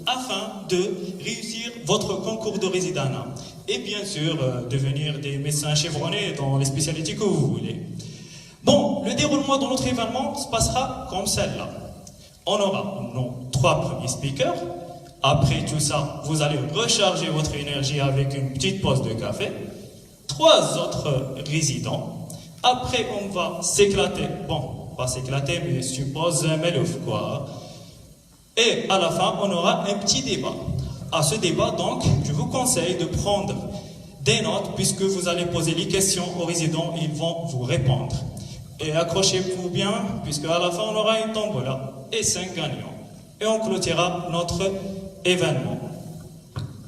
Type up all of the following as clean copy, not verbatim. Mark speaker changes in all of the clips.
Speaker 1: afin de réussir votre concours de résident et bien sûr devenir des médecins chevronnés dans les spécialités que vous voulez. Bon, le déroulement de notre événement se passera comme celle-là. On aura nos 3 premiers speakers. Après tout ça, vous allez recharger votre énergie avec une petite pause de café. 3 autres résidents. Après, on va s'éclater. Bon, pas s'éclater, mais suppose Melouf, quoi. Et à la fin, on aura un petit débat. À ce débat, donc, je vous conseille de prendre des notes puisque vous allez poser les questions aux résidents, ils vont vous répondre. Et accrochez-vous bien, puisque à la fin, on aura une tombola et 5 gagnants. Et on clôturera notre événement.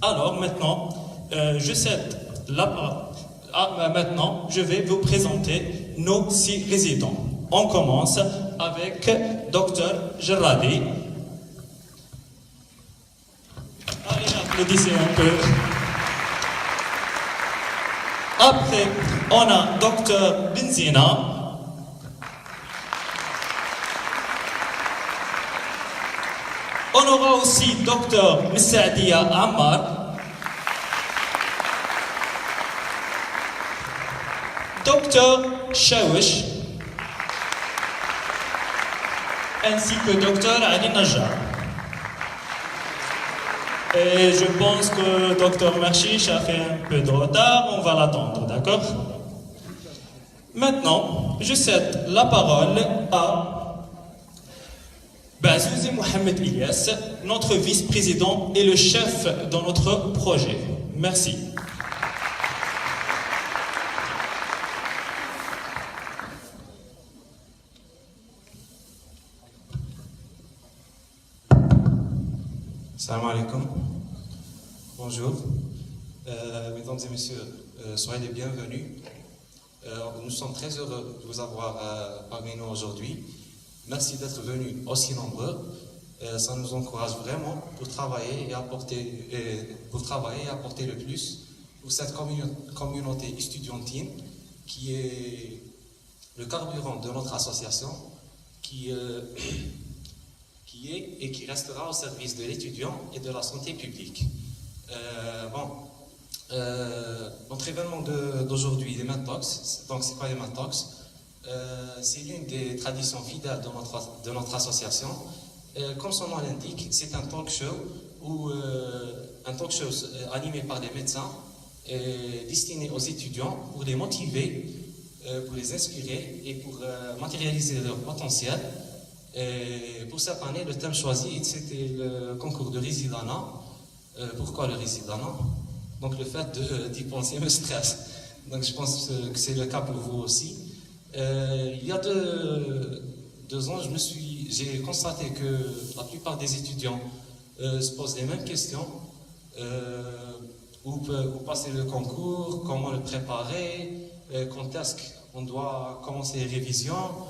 Speaker 1: Alors maintenant, je cède la parole. Maintenant, je vais vous présenter nos 6 résidents. On commence avec Dr Gerradi. Allez, applaudissez un peu. Après, on a Dr Benzina. On aura aussi Dr Messaadia Ammar, Dr Shawish, ainsi que Dr Ali Najjar. Et je pense que Dr Marchiche a fait un peu de retard, on va l'attendre, d'accord? Maintenant, je cède la parole à Bazouzi Mohamed Ilyas, notre vice-président et le chef dans notre projet. Merci.
Speaker 2: Salam alaikum. Bonjour. Mesdames et messieurs, soyez les bienvenus. Nous sommes très heureux de vous avoir parmi nous aujourd'hui. Merci d'être venus aussi nombreux. Ça nous encourage vraiment pour travailler et apporter le plus pour cette communauté estudiantine qui est le carburant de notre association, qui est et qui restera au service de l'étudiant et de la santé publique. Notre événement d'aujourd'hui, les Mad Talks, donc c'est quoi les Mad Talks? C'est l'une des traditions fidèles de notre association. Comme son nom l'indique, c'est un talk show animé par des médecins destiné aux étudiants pour les motiver, pour les inspirer et pour matérialiser leur potentiel. Et pour cette année, le thème choisi, c'était le concours de résidanat. Pourquoi le résidanat? Donc le fait d'y penser me stresse. Donc je pense que c'est le cas pour vous aussi. Il y a deux ans, j'ai constaté que la plupart des étudiants se posent les mêmes questions. Où passer le concours, comment le préparer, quand est-ce qu'on doit commencer les révisions.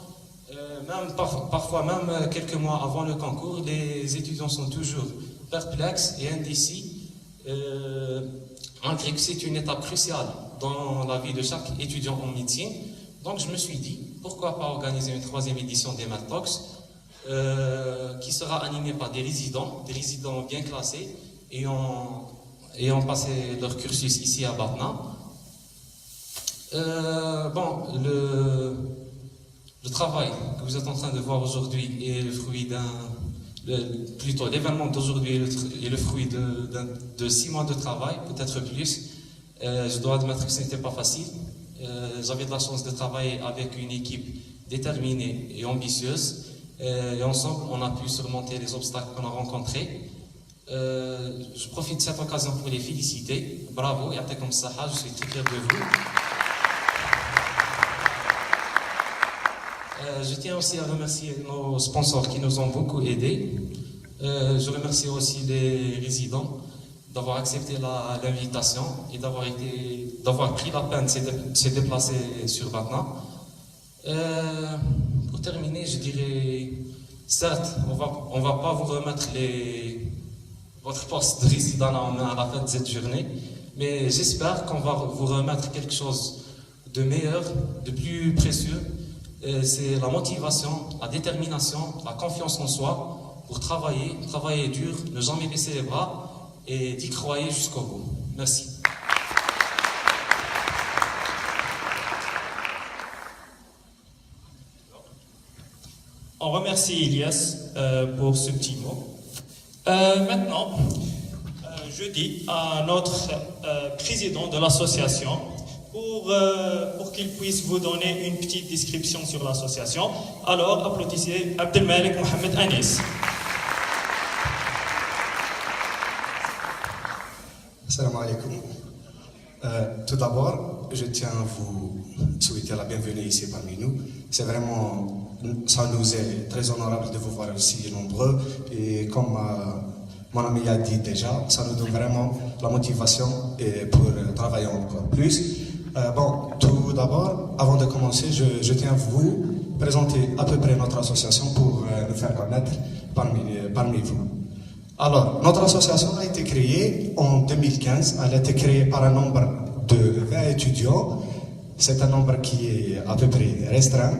Speaker 2: Parfois même quelques mois avant le concours, les étudiants sont toujours perplexes et indécis, malgré que c'est une étape cruciale dans la vie de chaque étudiant en médecine. Donc je me suis dit, pourquoi pas organiser une 3e édition des Mad Talks qui sera animée par des résidents bien classés et ont passé leur cursus ici à Batna. Le travail que vous êtes en train de voir aujourd'hui est le fruit l'événement d'aujourd'hui est le fruit de 6 mois de travail, peut-être plus. Je dois admettre que ce n'était pas facile. J'avais de la chance de travailler avec une équipe déterminée et ambitieuse. Et ensemble, on a pu surmonter les obstacles qu'on a rencontrés. Je profite de cette occasion pour les féliciter. Bravo, Ya'takoum Saha, je suis très fier de vous. Je tiens aussi à remercier nos sponsors qui nous ont beaucoup aidés. Je remercie aussi les résidents d'avoir accepté l'invitation et d'avoir pris la peine de se déplacer sur Batna. Pour terminer, je dirais, certes, on va pas vous remettre votre poste de résident en main à la fin de cette journée, mais j'espère qu'on va vous remettre quelque chose de meilleur, de plus précieux. C'est la motivation, la détermination, la confiance en soi pour travailler dur, ne jamais baisser les bras et d'y croire jusqu'au bout. Merci.
Speaker 1: On remercie Ilyas pour ce petit mot. Maintenant, je dis à notre président de l'association pour qu'il puisse vous donner une petite description sur l'association. Alors, applaudissez Abdelmalek Mohamed Anis.
Speaker 3: Assalamu alaikum. Tout d'abord, je tiens à vous souhaiter la bienvenue ici parmi nous. C'est vraiment, ça nous est très honorable de vous voir aussi nombreux. Et comme mon ami a dit déjà, ça nous donne vraiment la motivation pour travailler encore plus. Tout d'abord, avant de commencer, je tiens à vous présenter à peu près notre association pour nous faire connaître parmi vous. Alors, notre association a été créée en 2015. Elle a été créée par un nombre de 20 étudiants. C'est un nombre qui est à peu près restreint.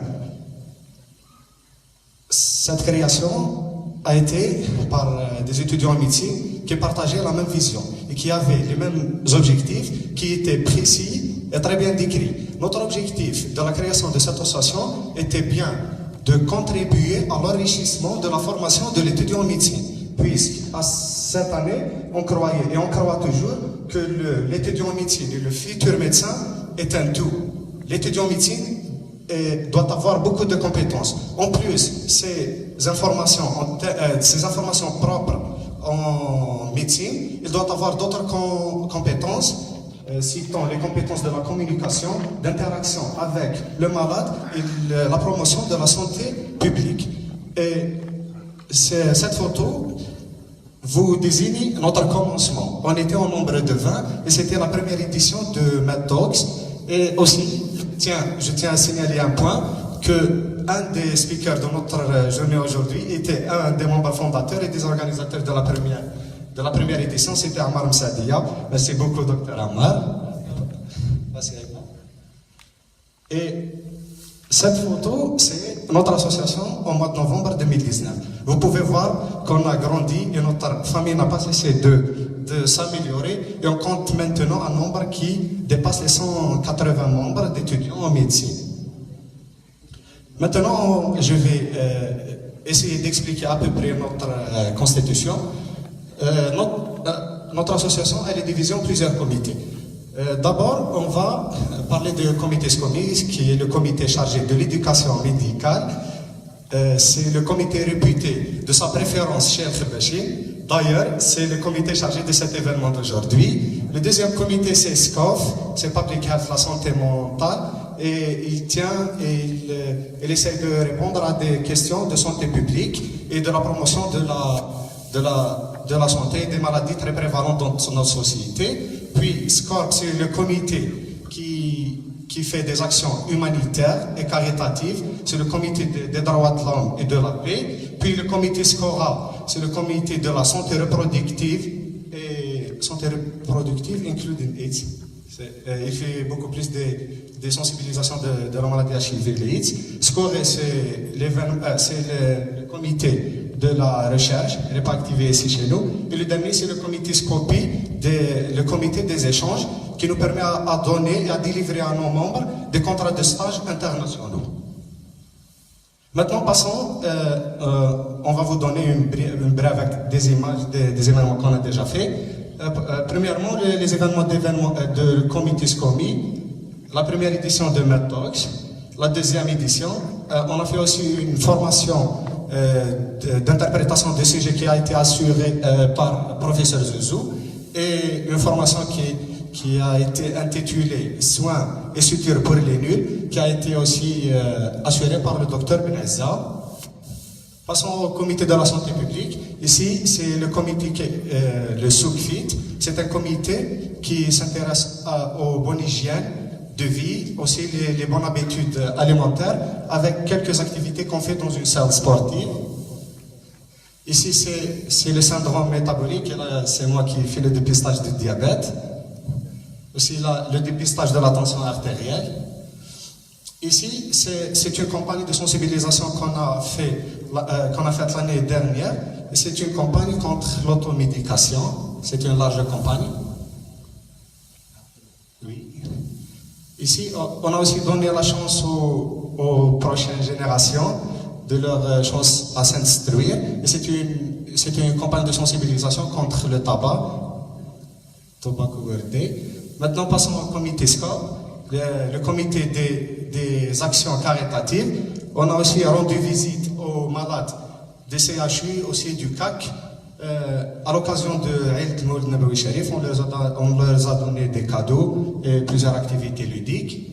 Speaker 3: Cette création a été par des étudiants en médecine qui partageaient la même vision et qui avaient les mêmes objectifs qui étaient précis et très bien décrits. Notre objectif de la création de cette association était bien de contribuer à l'enrichissement de la formation de l'étudiant en médecine. Puisqu'à cette année, on croyait et on croit toujours que l'étudiant en médecine et le futur médecin est un tout. L'étudiant en médecine doit avoir beaucoup de compétences. En plus, ces informations propres en médecine, il doit avoir d'autres compétences, citant les compétences de la communication, d'interaction avec le malade et la promotion de la santé publique. Et cette photo vous désigne notre commencement. On était au nombre de 20 et c'était la première édition de Mad Talks. Et aussi, je tiens à signaler un point que un des speakers de notre journée aujourd'hui était un des membres fondateurs et des organisateurs de la première édition, c'était Ammar Msadia. Merci beaucoup, Dr Ammar. Merci avec moi. Et cette photo, c'est notre association au mois de novembre 2019. Vous pouvez voir qu'on a grandi et notre famille n'a pas cessé de s'améliorer et on compte maintenant un nombre qui dépasse les 180 membres d'étudiants en médecine. Maintenant, je vais essayer d'expliquer à peu près notre constitution. Notre association, elle est divisée en plusieurs comités. D'abord, on va parler du comité SCOMIS, qui est le comité chargé de l'éducation médicale. C'est le comité réputé de sa préférence chez El-Bachir. D'ailleurs, c'est le comité chargé de cet événement d'aujourd'hui. Le deuxième comité, c'est SCOF, c'est Public Health, la santé mentale. Et il essaie de répondre à des questions de santé publique et de la promotion de la santé et des maladies très prévalentes dans notre société. Puis SCORP, c'est le comité qui fait des actions humanitaires et caritatives. C'est le comité des droits de l'homme et de la paix. Puis le comité SCORA, c'est le comité de la santé reproductive including AIDS. Il fait beaucoup plus des sensibilisations de la maladie HIV et l'AIDS. SCORE, c'est le comité de la recherche, il n'est pas activé ici chez nous. Et le dernier, c'est le comité SCOPI, le comité des échanges, qui nous permet à donner et à délivrer à nos membres des contrats de stage internationaux. Maintenant, passons, on va vous donner une brève avec des images des événements qu'on a déjà fait. Premièrement, les événements de comité SCOMI, la première édition de Mad Talks, la deuxième édition. On a fait aussi une formation d'interprétation des sujets qui a été assurée par professeur Zouzou et une formation qui a été intitulée Soins et sutures pour les nuls, qui a été aussi assurée par le docteur Benazza. Passons au comité de la santé publique. Ici, c'est le comité, le SOUCFIT. C'est un comité qui s'intéresse aux bonnes hygiènes de vie, aussi les bonnes habitudes alimentaires, avec quelques activités qu'on fait dans une salle sportive. Ici, c'est le syndrome métabolique. C'est moi qui fais le dépistage du diabète. Aussi le dépistage de la tension artérielle. Ici, c'est une campagne de sensibilisation qu'on a faite l'année dernière c'est une campagne contre l'automédication. C'est une large campagne. Oui. Ici, on a aussi donné la chance aux prochaines générations de leur chance à s'instruire. Et c'est une campagne de sensibilisation contre le tabac. Tobacco Verde. Maintenant, passons au comité SCA, le comité des actions caritatives. On a aussi rendu visite aux malades des CHU, aussi du CAC. À l'occasion de Eid Moulid Nabawi Sharif, on leur a donné des cadeaux et plusieurs activités ludiques.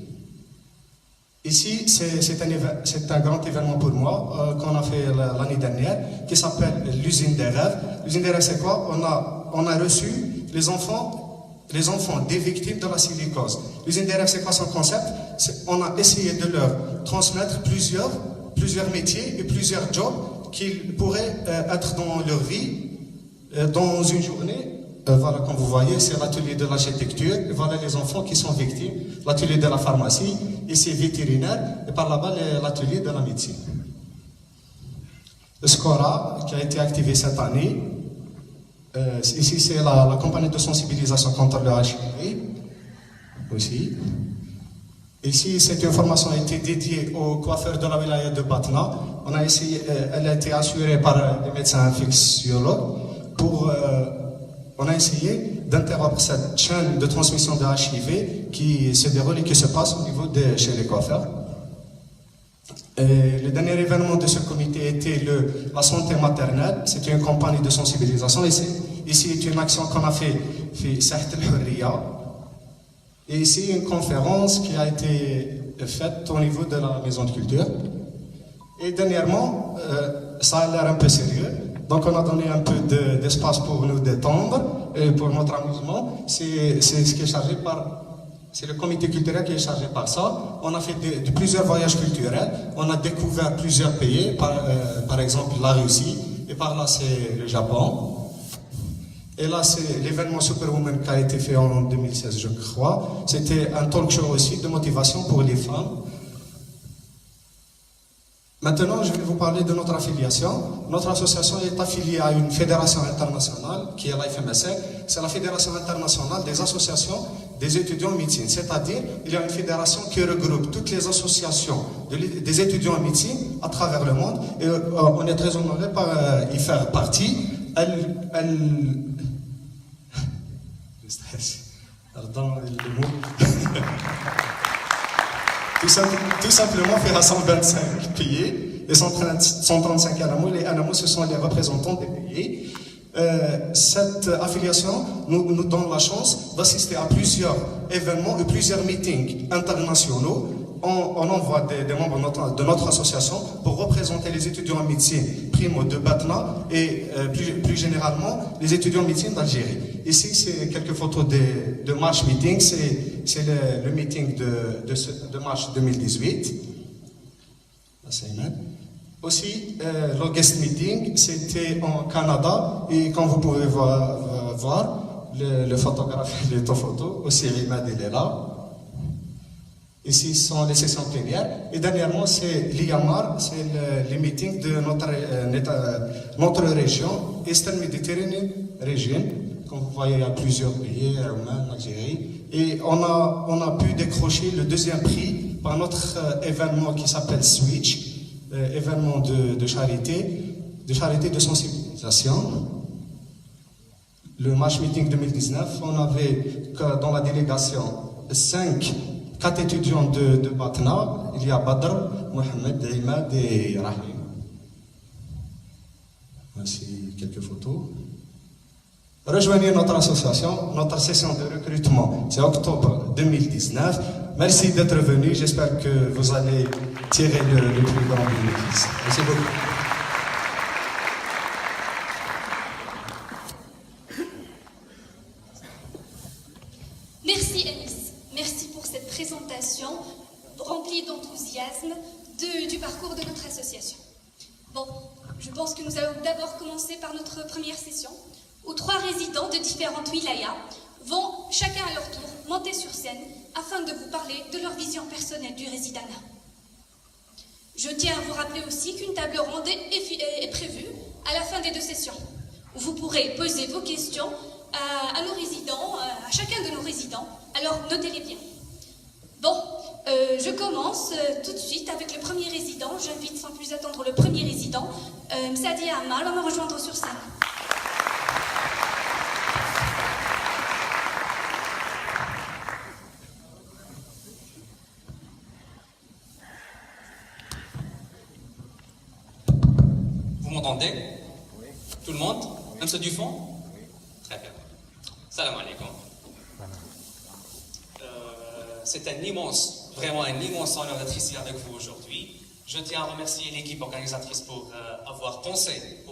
Speaker 3: Ici, c'est un grand événement pour moi qu'on a fait l'année dernière, qui s'appelle l'usine des rêves. L'usine des rêves, c'est quoi? On a reçu les enfants des victimes de la silicose. L'usine des rêves, c'est quoi son concept? On a essayé de leur transmettre plusieurs métiers et plusieurs jobs qu'ils pourraient être dans leur vie. Dans une journée, voilà, comme vous voyez, c'est l'atelier de l'architecture. Voilà les enfants qui sont victimes. L'atelier de la pharmacie, ici vétérinaire, et par là-bas, l'atelier de la médecine. Le SCORA, qui a été activé cette année, ici c'est la compagnie de sensibilisation contre le HIV, aussi. Ici, cette information a été dédiée aux coiffeurs de la wilaya de Batna. Elle a été assurée par des médecins infectiologues. On a essayé d'interrompre cette chaîne de transmission de HIV qui se déroule et qui se passe au niveau chez les coiffeurs. Et le dernier événement de ce comité était la santé maternelle. C'était une campagne de sensibilisation. Ici, c'est une action qu'on a fait Saht al-Hurriya. Et ici, une conférence qui a été faite au niveau de la maison de culture. Et dernièrement, ça a l'air un peu sérieux. Donc on a donné un peu d'espace pour nous détendre et pour notre amusement. C'est ce qui est chargé c'est le comité culturel qui est chargé par ça. On a fait plusieurs voyages culturels. On a découvert plusieurs pays, par exemple la Russie, et par là c'est le Japon. Et là c'est l'événement Superwoman qui a été fait en 2016, je crois. C'était un talk show aussi de motivation pour les femmes. Maintenant, je vais vous parler de notre affiliation. Notre association est affiliée à une fédération internationale qui est l'IFMSC. C'est la Fédération internationale des associations des étudiants en médecine. C'est-à-dire, il y a une fédération qui regroupe toutes les associations des étudiants en médecine à travers le monde. Et on est très honoré par y faire partie. Je stresse. Pardon, le mot. Tout simplement faire à 125 pays et 135 ANAMO. Les ANAMO, ce sont les représentants des pays. Cette affiliation nous donne la chance d'assister à plusieurs événements et plusieurs meetings internationaux. On envoie des membres de notre association pour représenter les étudiants en médecine primo de Batna et plus généralement les étudiants en médecine d'Algérie. Ici, c'est quelques photos de March Meeting. C'est le meeting de March 2018. Aussi, le guest meeting, c'était en Canada. Et comme vous pouvez voir, le photographe, les photos, aussi Rimad, il est là. Ici sont les sessions plénières. Et dernièrement, c'est l'IAMAR, c'est les meetings de notre région, Eastern Mediterranean Region. Comme vous voyez, il y a plusieurs pays, Oman, Algérie. Et on a pu décrocher le deuxième prix par notre événement qui s'appelle Switch, événement de charité de sensibilisation. Le March Meeting 2019, on avait dans la délégation 4 étudiants de Batna. Il y a Badr, Mohamed, Imad et Rahim. Voici quelques photos. Rejoignez notre association, notre session de recrutement, c'est octobre 2019. Merci d'être venu, j'espère que vous allez tirer le plus grand bénéfice. Merci beaucoup.
Speaker 4: Merci Anis, merci pour cette présentation remplie d'enthousiasme du parcours de notre association. Bon, je pense que nous allons d'abord commencer par notre première session, où 3 résidents de différentes wilayas vont, chacun à leur tour, monter sur scène afin de vous parler de leur vision personnelle du résidanat. Je tiens à vous rappeler aussi qu'une table ronde est prévue à la fin des 2 sessions, où vous pourrez poser vos questions à nos résidents, à chacun de nos résidents. Alors notez-les bien. Bon, je commence tout de suite avec le premier résident. J'invite sans plus attendre le premier résident, Msadi Amal, à me rejoindre sur scène.
Speaker 5: Vous m'entendez? Oui. Tout le monde? Même ceux du fond? Oui. Très bien. Salam alaikum. C'est vraiment un immense honneur d'être ici avec vous aujourd'hui. Je tiens à remercier l'équipe organisatrice pour avoir pensé,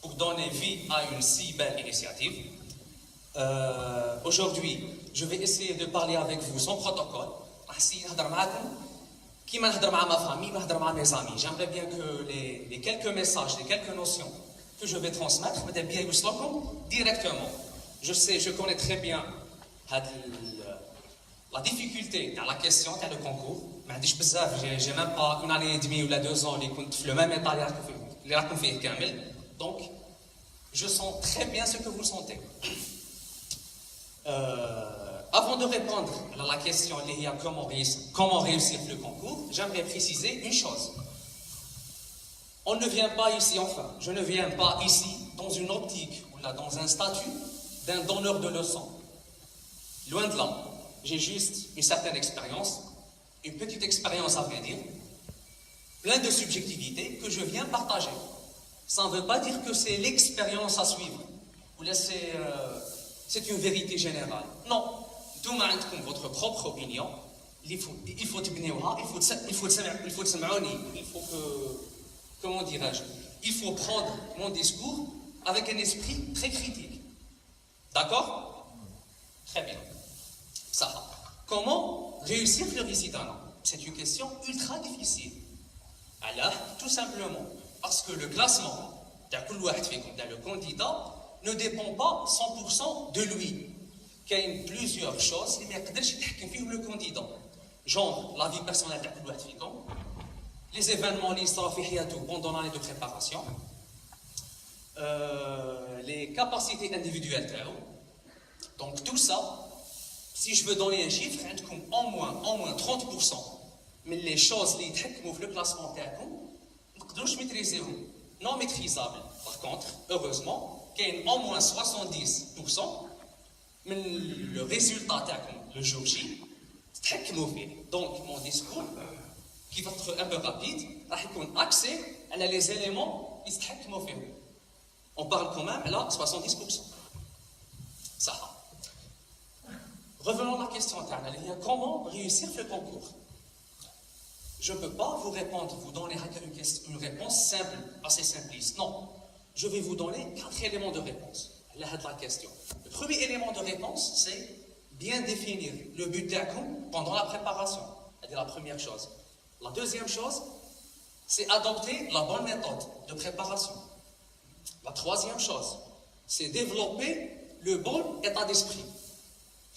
Speaker 5: pour donner vie à une si belle initiative. Aujourd'hui, je vais essayer de parler avec vous sans protocole. Qui m'a ma famille, mes amis. J'aimerais bien que les quelques messages, les quelques notions que je vais transmettre, me bien directement. Je connais très bien la difficulté dans la question, dans le concours. J'ai même pas 1 année et demie ou 2 ans, le même état, donc, je sens très bien ce que vous sentez. Avant de répondre à la question liée à comment réussir le concours, j'aimerais préciser une chose. On ne vient pas ici, je ne viens pas ici dans une optique ou là, dans un statut d'un donneur de leçons. Loin de là, j'ai juste une certaine expérience, une petite expérience à vrai dire, plein de subjectivité que je viens partager. Ça ne veut pas dire que c'est l'expérience à suivre, ou là c'est une vérité générale. Non. Tout le monde a votre propre opinion. Il faut comment dirais-je, il faut prendre mon discours avec un esprit très critique. D'accord? Très bien. Ça. Comment réussir le résident? C'est une question ultra difficile. Alors, tout simplement, parce que le classement le candidat ne dépend pas 100% de lui. Il y a plusieurs choses qui ne le candidat. Genre la vie personnelle de les événements qui sont pendant l'année de préparation, les capacités individuelles. Donc tout ça, si je veux donner un chiffre, en moins 30%, mais les choses qui sont le classement non maîtrisables. Par contre, heureusement, il y a en moins 70%. Mais le résultat, le jour J, c'est très mauvais. Donc, mon discours, qui va être un peu rapide, va être axé à les éléments qui sont très mauvais. On parle quand même là 70%. Ça. Revenons à la question interne. Comment réussir le concours? Je ne peux pas vous répondre, vous donner une réponse simple, assez simpliste. Non. Je vais vous donner 4 éléments de réponse. La question. Le premier élément de réponse, c'est bien définir le but d'accueil pendant la préparation. C'est la première chose. La deuxième chose, c'est adopter la bonne méthode de préparation. La troisième chose, c'est développer le bon état d'esprit.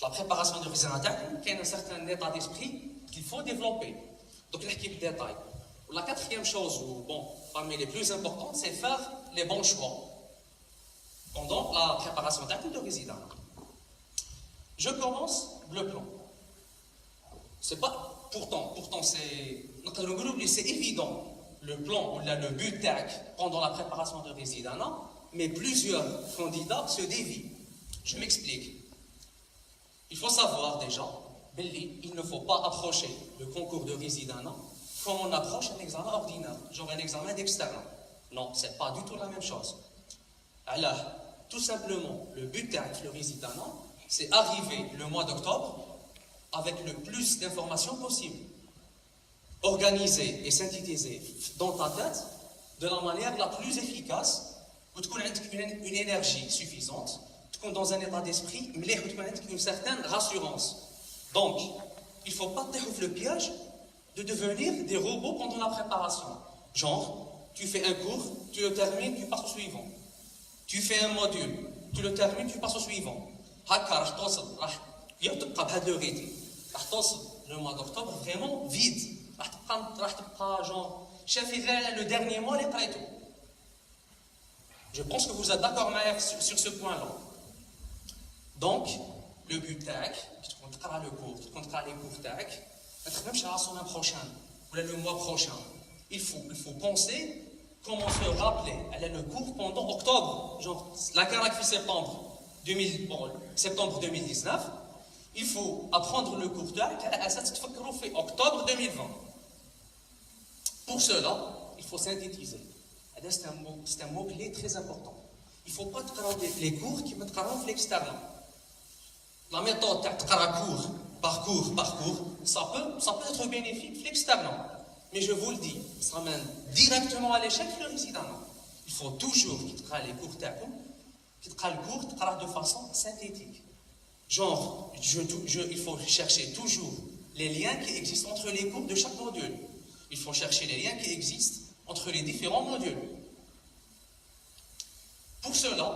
Speaker 5: La préparation de résident d'accueil, il y a un certain état d'esprit qu'il faut développer. Donc, l'équipe détail. La quatrième chose, parmi les plus importantes, c'est faire les bons choix pendant la préparation d'un cours de résident. Je commence le plan. C'est pas, pourtant c'est évident, le plan ou le but pendant la préparation de résident, mais plusieurs candidats se dévient. Je m'explique. Il faut savoir déjà, il ne faut pas approcher le concours de résident comme on approche un examen ordinaire, genre un examen d'externe. Non, c'est pas du tout la même chose. Alors, tout simplement, le but avec le résident, c'est arriver le mois d'octobre avec le plus d'informations possible. Organiser et synthétiser dans ta tête de la manière la plus efficace pour avoir une énergie suffisante, dans un état d'esprit, mais une certaine rassurance. Donc, il ne faut pas te le piège de devenir des robots pendant la préparation. Genre, tu fais un cours, tu le termines, tu passes au suivant. Tu fais un module, tu le termines, tu passes au suivant. Le mois d'octobre vraiment vide. Genre, chef le dernier mois, les prêts. Je pense que vous êtes d'accord sur ce point-là. Donc, le but تاعك كي تكون تقرا le cours, تكون تقرا les cours تاعك, ما تخممش على la semaine prochaine ou le mois prochain. Il faut penser comment se rappeler. Elle a le cours pendant octobre, genre la carac fait septembre 2019. Il faut apprendre le cours تاعك على اساس تفكروا في octobre 2020. Pour cela, il faut synthétiser. C'est un mot-clé très important. Il ne faut pas تقراو les cours qui تقراو في l'externat. La méthode تقرا cours par cours, ça peut être bénéfique في l'externat. Mais je vous le dis, ça mène directement à l'échec le résident. Il faut toujours qu'il تقرا les cours تاعكم, qu'il تقرا le cours تقرا de façon synthétique. Genre, il faut chercher toujours les liens qui existent entre les cours de chaque module. Il faut chercher les liens qui existent entre les différents modules. Pour cela,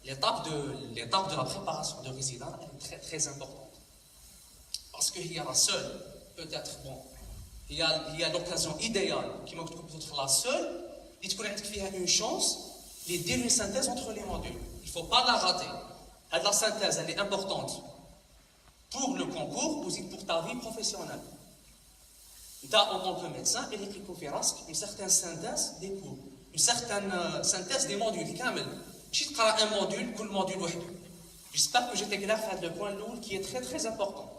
Speaker 5: l'étape de la préparation de résident est très très importante. Parce qu'il y a la seule, peut-être, bon, il y a l'occasion idéale, qui m'a peut-être la seule, il y a une chance de dire une synthèse entre les modules. Il ne faut pas la rater. La synthèse, elle est importante pour le concours ou pour ta vie professionnelle. En tant que médecin, il écrit une certaine synthèse des cours, une certaine synthèse des modules. Je vais un module, tout le module. J'espère que j'étais clair sur le point lourd qui est très très important.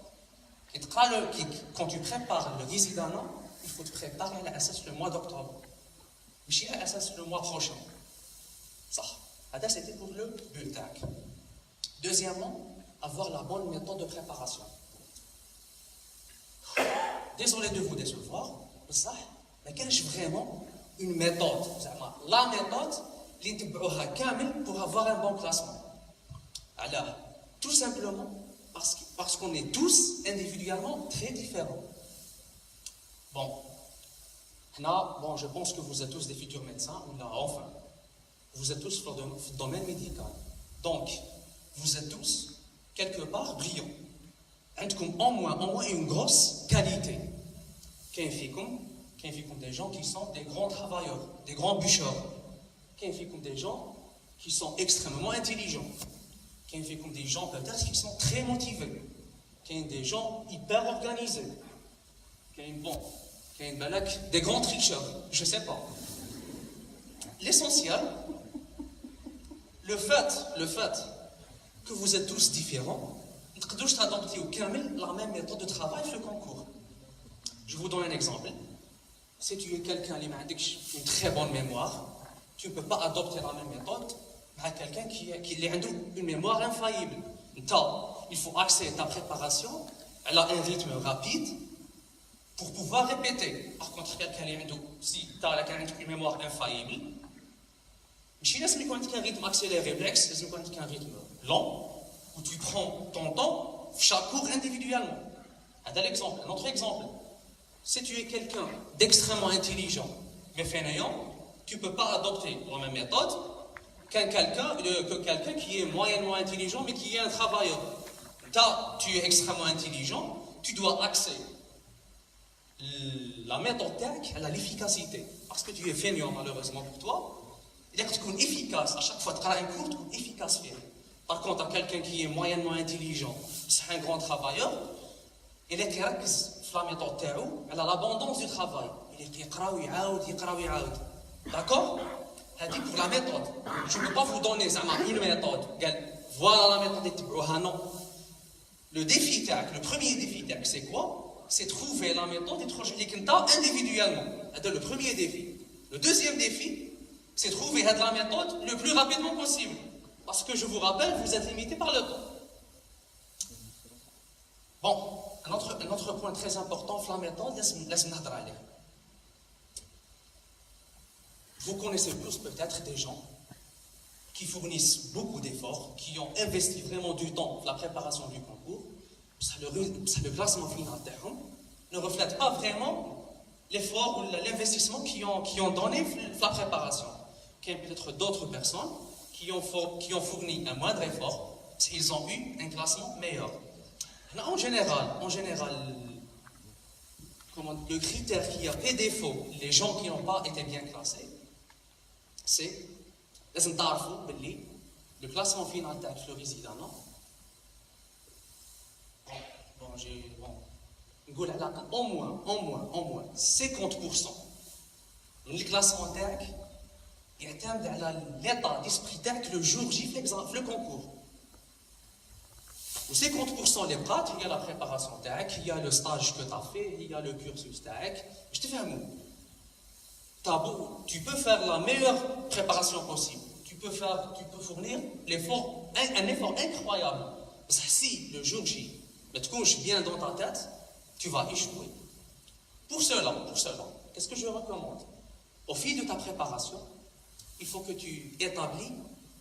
Speaker 5: Quand tu prépares le résident, il faut te préparer à l'ASS le mois d'octobre. Mais à l'ASS le mois prochain. Ça, c'était pour le bulletin. Deuxièmement, avoir la bonne méthode de préparation. Désolé de vous décevoir, mais quelle est vraiment une méthode? La méthode, pour avoir un bon classement. Alors, tout simplement parce qu'on est tous individuellement très différents. Bon, je pense que vous êtes tous des futurs médecins, ou là, enfin, vous êtes tous dans le domaine médical. Donc, vous êtes tous, quelque part, brillants. Au moins une grosse qualité. Qu'un fait des gens qui sont des grands travailleurs, des grands bûcheurs. Qu'un fait des gens qui sont extrêmement intelligents. Qu'un fait des gens peut-être qui sont très motivés. Qu'un des gens hyper organisés. Des grands tricheurs, je ne sais pas. L'essentiel, le fait que vous êtes tous différents, vous ne pouvez pas adopter la même méthode de travail sur le concours. Je vous donne un exemple. Si tu es quelqu'un qui a une très bonne mémoire, tu ne peux pas adopter la même méthode à quelqu'un qui a une mémoire infaillible. Il faut axer ta préparation, elle a un rythme rapide pour pouvoir répéter. Par contre, si tu as une mémoire infaillible, je ne sais pas si tu as un rythme accéléré, c'est un rythme lent, où tu prends ton temps chaque cours individuellement. Un autre exemple. Si tu es quelqu'un d'extrêmement intelligent, mais fainéant, tu ne peux pas adopter la même méthode que quelqu'un qui est moyennement intelligent, mais qui est un travailleur. Tu es extrêmement intelligent, tu dois axer la méthode à l'efficacité. Parce que tu es fainéant, malheureusement pour toi, il y a que tu es efficace. À chaque fois que tu as un cours, tu es efficace. Par contre, quelqu'un qui est moyennement intelligent, c'est un grand travailleur, il est la méthode elle a l'abondance du travail. Il est يقرا. D'accord? C'est pour la méthode. Je ne peux pas vous donner une méthode. Voilà la méthode. Non. Le premier défi, c'est quoi? C'est trouver la méthode individuellement. C'est le premier défi. Le deuxième défi, c'est trouver la méthode le plus rapidement possible. Parce que je vous rappelle, vous êtes limité par le temps. Bon, un autre point très important, la méthode, vous connaissez tous peut-être des gens qui fournissent beaucoup d'efforts, qui ont investi vraiment du temps dans la préparation du concours. Le classement final ne reflète pas vraiment l'effort ou l'investissement qu'ils ont donné dans la préparation. Il y a peut-être d'autres personnes qui ont fourni un moindre effort, ils ont eu un classement meilleur. En général, le critère qui a fait défaut, les gens qui n'ont pas été bien classés, c'est لازم تعرفوا باللي le classement final تاع le résident bon j'ai bon نقول على au moins 50% من الكلاسمون تاعك يعتمد على l'état d'esprit تاعك le jour J في le concours. و 50% les prates, il y a la préparation تاعك, il y a le stage que tu as fait, il y a le cursus تاعك. Je te fais un mot. Tu peux faire la meilleure préparation possible. Tu peux fournir un effort incroyable. Parce que si le jour J, tu couches bien dans ta tête, tu vas échouer. Pour cela, qu'est-ce que je recommande? Au fil de ta préparation, il faut que tu établis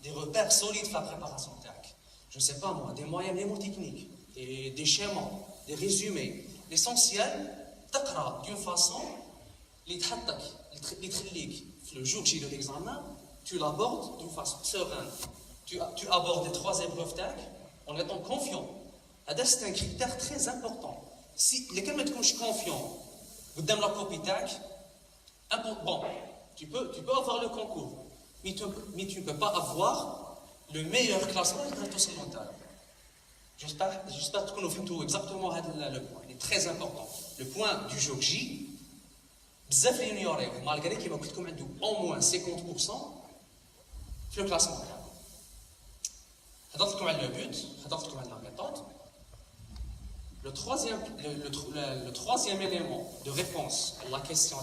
Speaker 5: des repères solides de la préparation tech. Je ne sais pas moi, des moyens mnémotechniques, des schémas, des résumés. L'essentiel, تقرأ d'une façon اللي تخليك le jour J de l'examen, tu l'abordes d'une façon sereine. Tu abordes les 3 épreuves tech en étant confiant. C'est un critère très important. Si les cas mettent confiant, vous donnez la copie tech, bon, tu peux avoir le concours, mais tu ne peux pas avoir le meilleur classement de ton secondaire. J'espère que nous faisons exactement le point. Il est très important. Le point du jour J, malgré qu'il va coûter au moins 50% le classement. Vous avez le but, vous avez la méthode. Le troisième élément de réponse à la question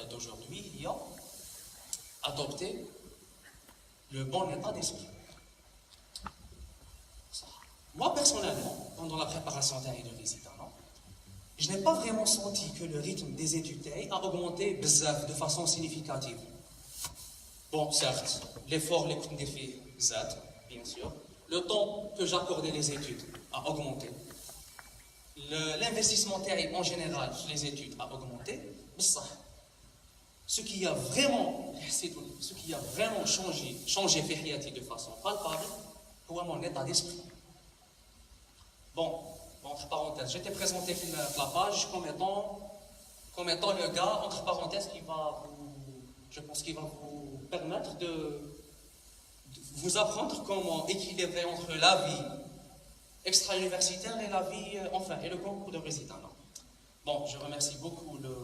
Speaker 5: d'aujourd'hui, il y a adopter le bon état d'esprit. Moi, personnellement, pendant la préparation d'un de résident, je n'ai pas vraiment senti que le rythme des études a augmenté de façon significative. Bon, certes, l'effort, les coûts d'effet Z, bien sûr. Le temps que j'accordais les études a augmenté. L'investissement en général sur les études a augmenté. Mais ça, ce qui a vraiment changé Fihyati de façon palpable, c'est mon état d'esprit. Bon, entre parenthèses, j'étais présenté sur la page comme étant le gars, entre parenthèses, je pense qu'il va vous permettre de vous apprendre comment équilibrer entre la vie extra-universitaire et la vie, et le concours de résident. Bon, je remercie beaucoup le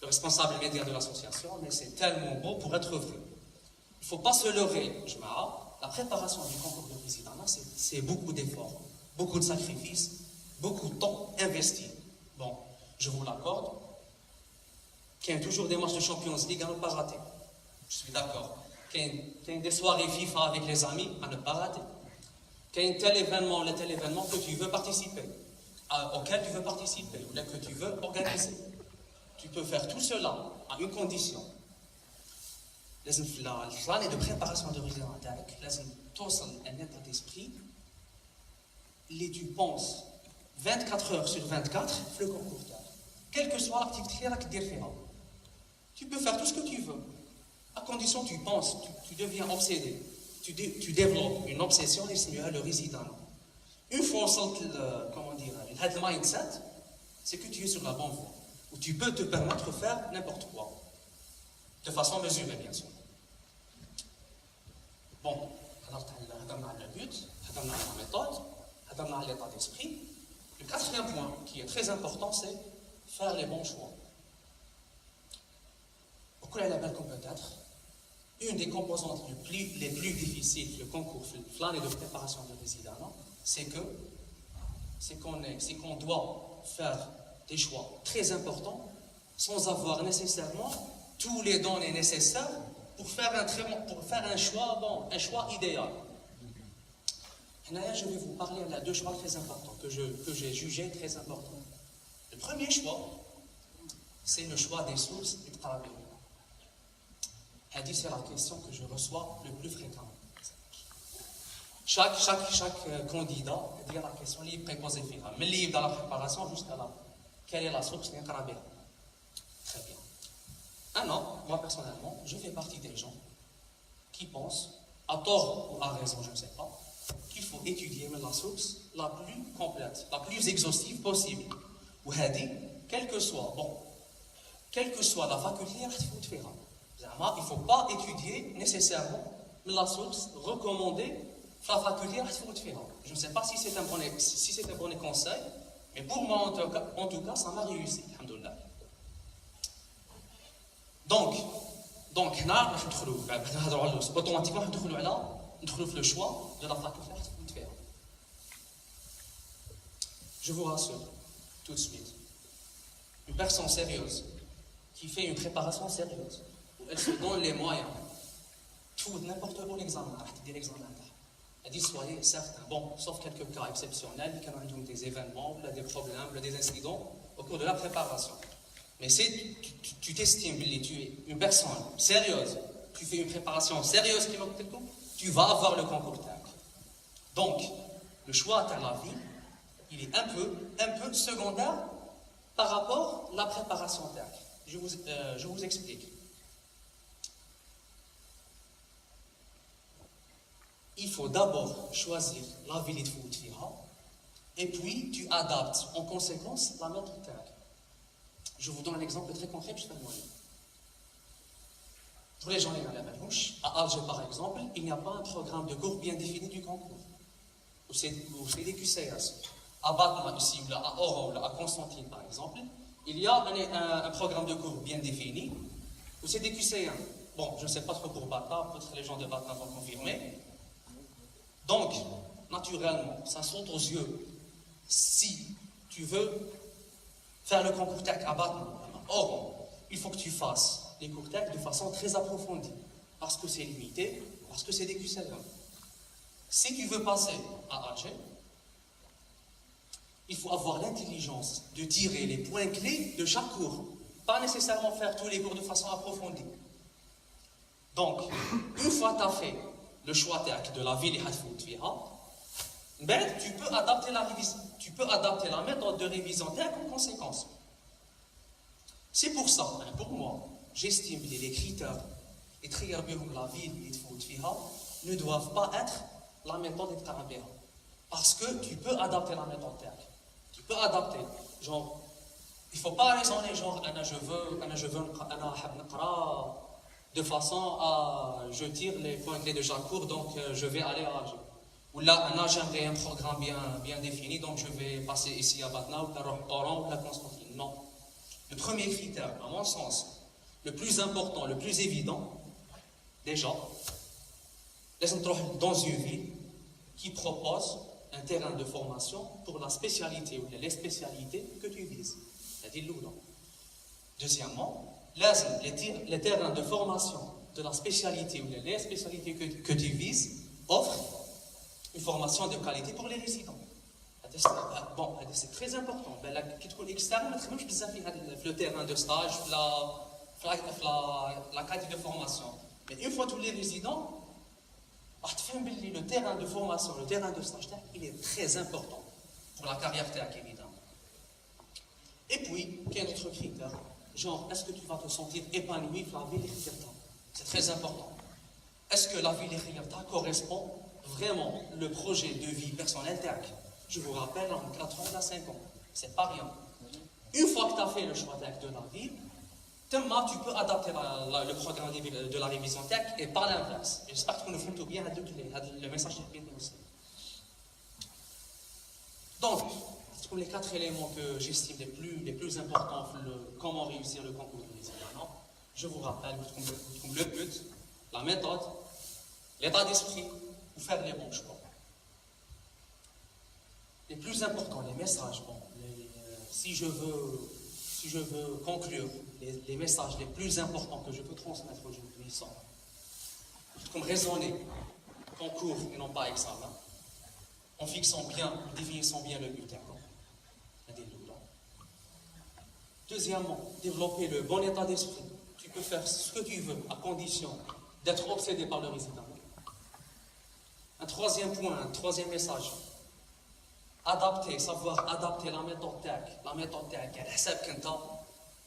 Speaker 5: responsable média de l'association, mais c'est tellement beau pour être vrai. Il ne faut pas se leurrer, la préparation du concours de résident, c'est beaucoup d'efforts, beaucoup de sacrifices, beaucoup de temps investi. Bon, je vous l'accorde, qu'il y a toujours des matchs de Champions League à ne pas rater. Je suis d'accord. Qu'il y a des soirées FIFA avec les amis à ne pas rater. Qu'il y a un tel événement que tu veux participer, auquel tu veux participer, ou que tu veux organiser. Tu peux faire tout cela à une condition. L'année de préparation de résident تاعك لازم توصل un état d'esprit اللي tu penses 24 heures sur 24 le concours تاعك. Quelle que soit l'activité اللي راك دير فيها. Tu peux faire tout ce que tu veux. À condition tu penses, tu deviens obsédé. Tu développes une obsession et le résident. Une fois le mindset, c'est que tu es sur la bonne voie. Où tu peux te permettre de faire n'importe quoi. De façon mesurée, bien sûr. Bon, alors on a le but, on a la méthode, on a l'état d'esprit. Le 4e point, qui est très important, c'est faire les bons choix. Pourquoi elle appelle comme peut-être une des composantes les plus difficiles du concours l'année de préparation de résident, c'est qu'on doit faire des choix très importants sans avoir nécessairement tous les données nécessaires pour faire un choix idéal. Là, je vais vous parler de 2 choix très importants que j'ai jugés très importants. Le premier choix, c'est le choix des sources du travail. C'est la question que je reçois le plus fréquemment. Chaque candidat dit la question qui est préposée. Mais livre dans la préparation jusqu'à là. Quelle est la source de Karabéa? Très bien. Non, moi personnellement, je fais partie des gens qui pensent, à tort ou à raison, je ne sais pas, qu'il faut étudier la source la plus complète, la plus exhaustive possible. Ou quelle que soit la faculté, il ne faut pas étudier nécessairement la source recommandée la faculté à faire. Je ne sais pas si c'est un bon conseil, mais pour moi en tout cas ça m'a réussi, alhamdoulilah. Donc هنا راح ندخلوا نهضروا على اوتوماتيكمون راح ندخلوا في le choix de la faculté à faire. Je vous rassure tout de suite, une personne sérieuse qui fait une préparation sérieuse, où elle se donne les moyens, tout n'importe où l'examen, elle dit soyez certain, bon, sauf quelques cas exceptionnels, qui ont des événements, des problèmes, des incidents au cours de la préparation. Mais si tu t'estimes, tu es une personne sérieuse, tu fais une préparation sérieuse, tu vas avoir le concours TAC. Donc, le choix à la vie, il est un peu secondaire par rapport à la préparation TAC. Je vous explique. Il faut d'abord choisir la ville de Foutfiha et puis tu adaptes en conséquence la méthode TAC. Je vous donne un exemple très concret, je fais le moyen. Pour les gens à la Manouche, à Alger par exemple, il n'y a pas un programme de cours bien défini du concours. Ou c'est des QCS. À Batma, ici, ou là, à Oran, ou là, à Constantine par exemple, il y a un programme de cours bien défini, ou c'est des QCS. Bon, je ne sais pas trop pour Batma, peut-être les gens de Batma vont confirmer. Donc, naturellement, ça saute aux yeux. Si tu veux faire le concours TAC à Batman, or, il faut que tu fasses les cours TAC de façon très approfondie, parce que c'est limité, parce que c'est des QCM. Si tu veux passer à Alger, il faut avoir l'intelligence de tirer les points clés de chaque cours, pas nécessairement faire tous les cours de façon approfondie. Donc, une fois que tu as fait le choix TAC de la ville et ben, tu peux adapter la méthode de révision TAC en conséquence. C'est pour ça, pour moi, j'estime que les critères et la ville et ne doivent pas être la méthode de Tarabéa. Parce que tu peux adapter la méthode TAC. Tu peux adapter. Genre, il ne faut pas raisonner genre, je veux de façon à je tire les points clés de chaque cours, donc je vais aller à Alger. Ou là, j'aimerais un programme bien défini, donc je vais passer ici à Batna, ou à Oran, ou à Constantine. Non. Le premier critère, à mon sens, le plus important, le plus évident, déjà, laisse-nous dans une ville qui propose un terrain de formation pour la spécialité ou les spécialités que tu vises. C'est-à-dire l'Oulan. Deuxièmement, les terrains de formation de la spécialité ou les spécialités que tu vises offrent une formation de qualité pour les résidents. Bon, c'est très important. Qui te externe, le terrain de stage, la qualité de formation. Mais une fois tous les résidents, le terrain de formation, le terrain de stage, il est très important pour la carrière TAC, évidemment. Et puis, quel autre critère? Genre, est-ce que tu vas te sentir épanoui dans la ville Khirta? C'est très important. Est-ce que la ville Khirta correspond vraiment le projet de vie personnel TAC? Je vous rappelle, en 4 ans à 5 ans, c'est pas rien. Une fois que tu as fait le choix TAC de la ville, tu peux adapter le programme de la révision TAC et pas l'inverse. J'espère que nous faisons tout bien le message est bien aussi. Donc, c'est les 4 éléments que j'estime les plus importants pour comment réussir le concours de résident. Je vous rappelle le but, la méthode, l'état d'esprit, ou faire les bons choix. Les plus importants, les messages, bon, si je veux conclure, les messages les plus importants que je peux transmettre aujourd'hui sont comme raisonner, concours et non pas examen, en fixant bien, définissant bien le but. Deuxièmement, développer le bon état d'esprit. Tu peux faire ce que tu veux à condition d'être obsédé par le résident. Un troisième point, un troisième message. Savoir adapter la méthode TAC. La méthode TAC, elle est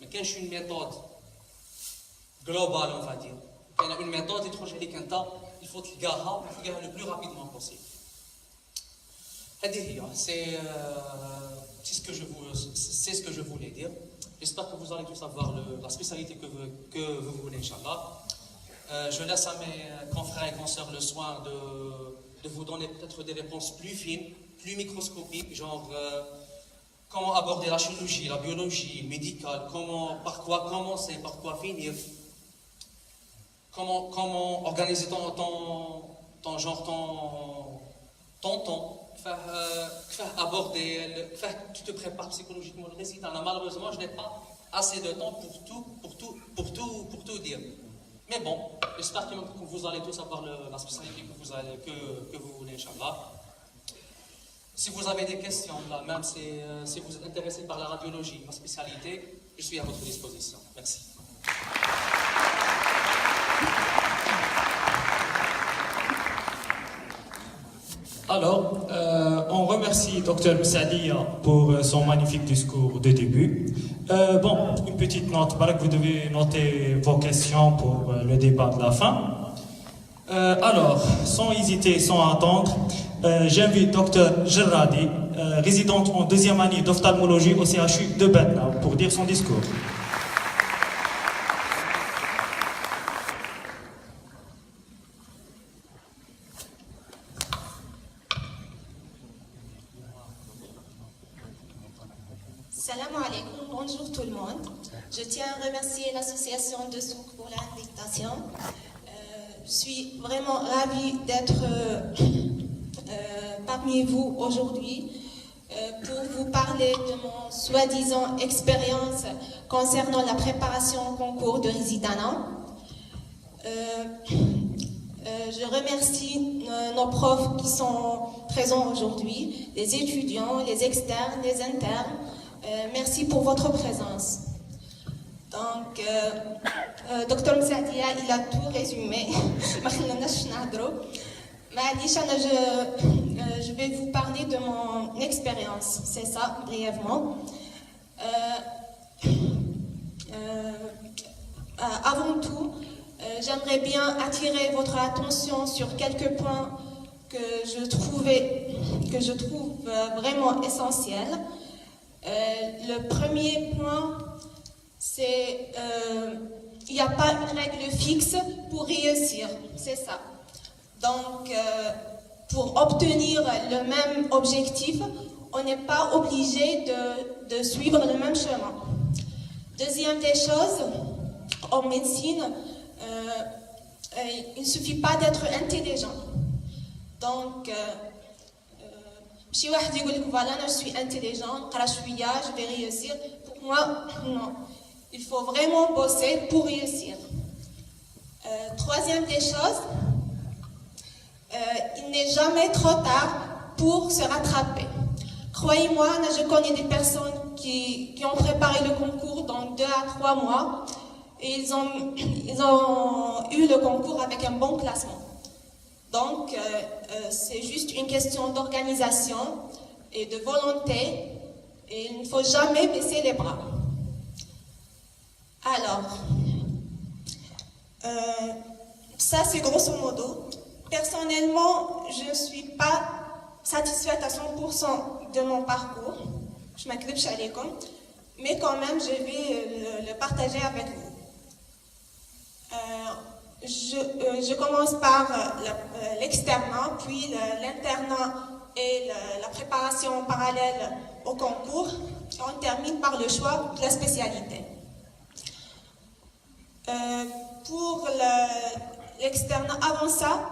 Speaker 5: mais quand je suis une méthode globale, on va dire, quand il y a une méthode il faut te garer le plus rapidement possible. C'est ce que je voulais dire. J'espère que vous allez tous avoir la spécialité que vous voulez, Inch'Allah. Je laisse à mes confrères et consoeurs le soin de vous donner peut-être des réponses plus fines, plus microscopiques, genre comment aborder la chirurgie, la biologie, le médical, par quoi commencer, par quoi finir, comment organiser ton temps, aborder, tu te prépares psychologiquement le résident. Malheureusement, je n'ai pas assez de temps pour tout dire. Mais bon, j'espère que vous allez tous avoir la spécialité que vous voulez, Inch'Allah. Si vous avez des questions, là, même si vous êtes intéressé par la radiologie, ma spécialité, je suis à votre disposition. Merci.
Speaker 1: Alors, on remercie Dr Msadia pour son magnifique discours de début. Bon, une petite note, Barak, vous devez noter vos questions pour le débat de la fin. Alors, sans hésiter, sans attendre, j'invite Dr Gerradi, résidente en deuxième année d'ophtalmologie au CHU de Batna, pour dire son discours.
Speaker 6: Salam alaikum, bonjour tout le monde. Je tiens à remercier l'association de Souk pour l'invitation. Je suis vraiment ravie d'être parmi vous aujourd'hui pour vous parler de mon soi-disant expérience concernant la préparation au concours de Résidana. Je remercie nos profs qui sont présents aujourd'hui, les étudiants, les externes, les internes. Merci pour votre présence. Donc, Dr Msadia, il a tout résumé. Je vais vous parler de mon expérience, c'est ça, brièvement. Avant tout, j'aimerais bien attirer votre attention sur quelques points que je trouve vraiment essentiels. Le premier point, c'est il n'y a pas une règle fixe pour réussir, c'est ça. Donc, pour obtenir le même objectif, on n'est pas obligé de suivre le même chemin. Deuxième des choses, en médecine, il ne suffit pas d'être intelligent. Donc, si voilà, je suis intelligent, je vais réussir. Pour moi, non. Il faut vraiment bosser pour réussir. Troisième des choses, il n'est jamais trop tard pour se rattraper. Croyez-moi, je connais des personnes qui ont préparé le concours dans 2 à 3 mois et ils ont eu le concours avec un bon classement. Donc, c'est juste une question d'organisation et de volonté et il ne faut jamais baisser les bras. Alors, ça c'est grosso modo. Personnellement, je ne suis pas satisfaite à 100% de mon parcours. Je m'accroche à l'école, mais quand même, je vais le partager avec vous. Je commence par l'externat, puis l'internat et la préparation parallèle au concours. Et on termine par le choix de la spécialité. Pour l'externat, avant ça,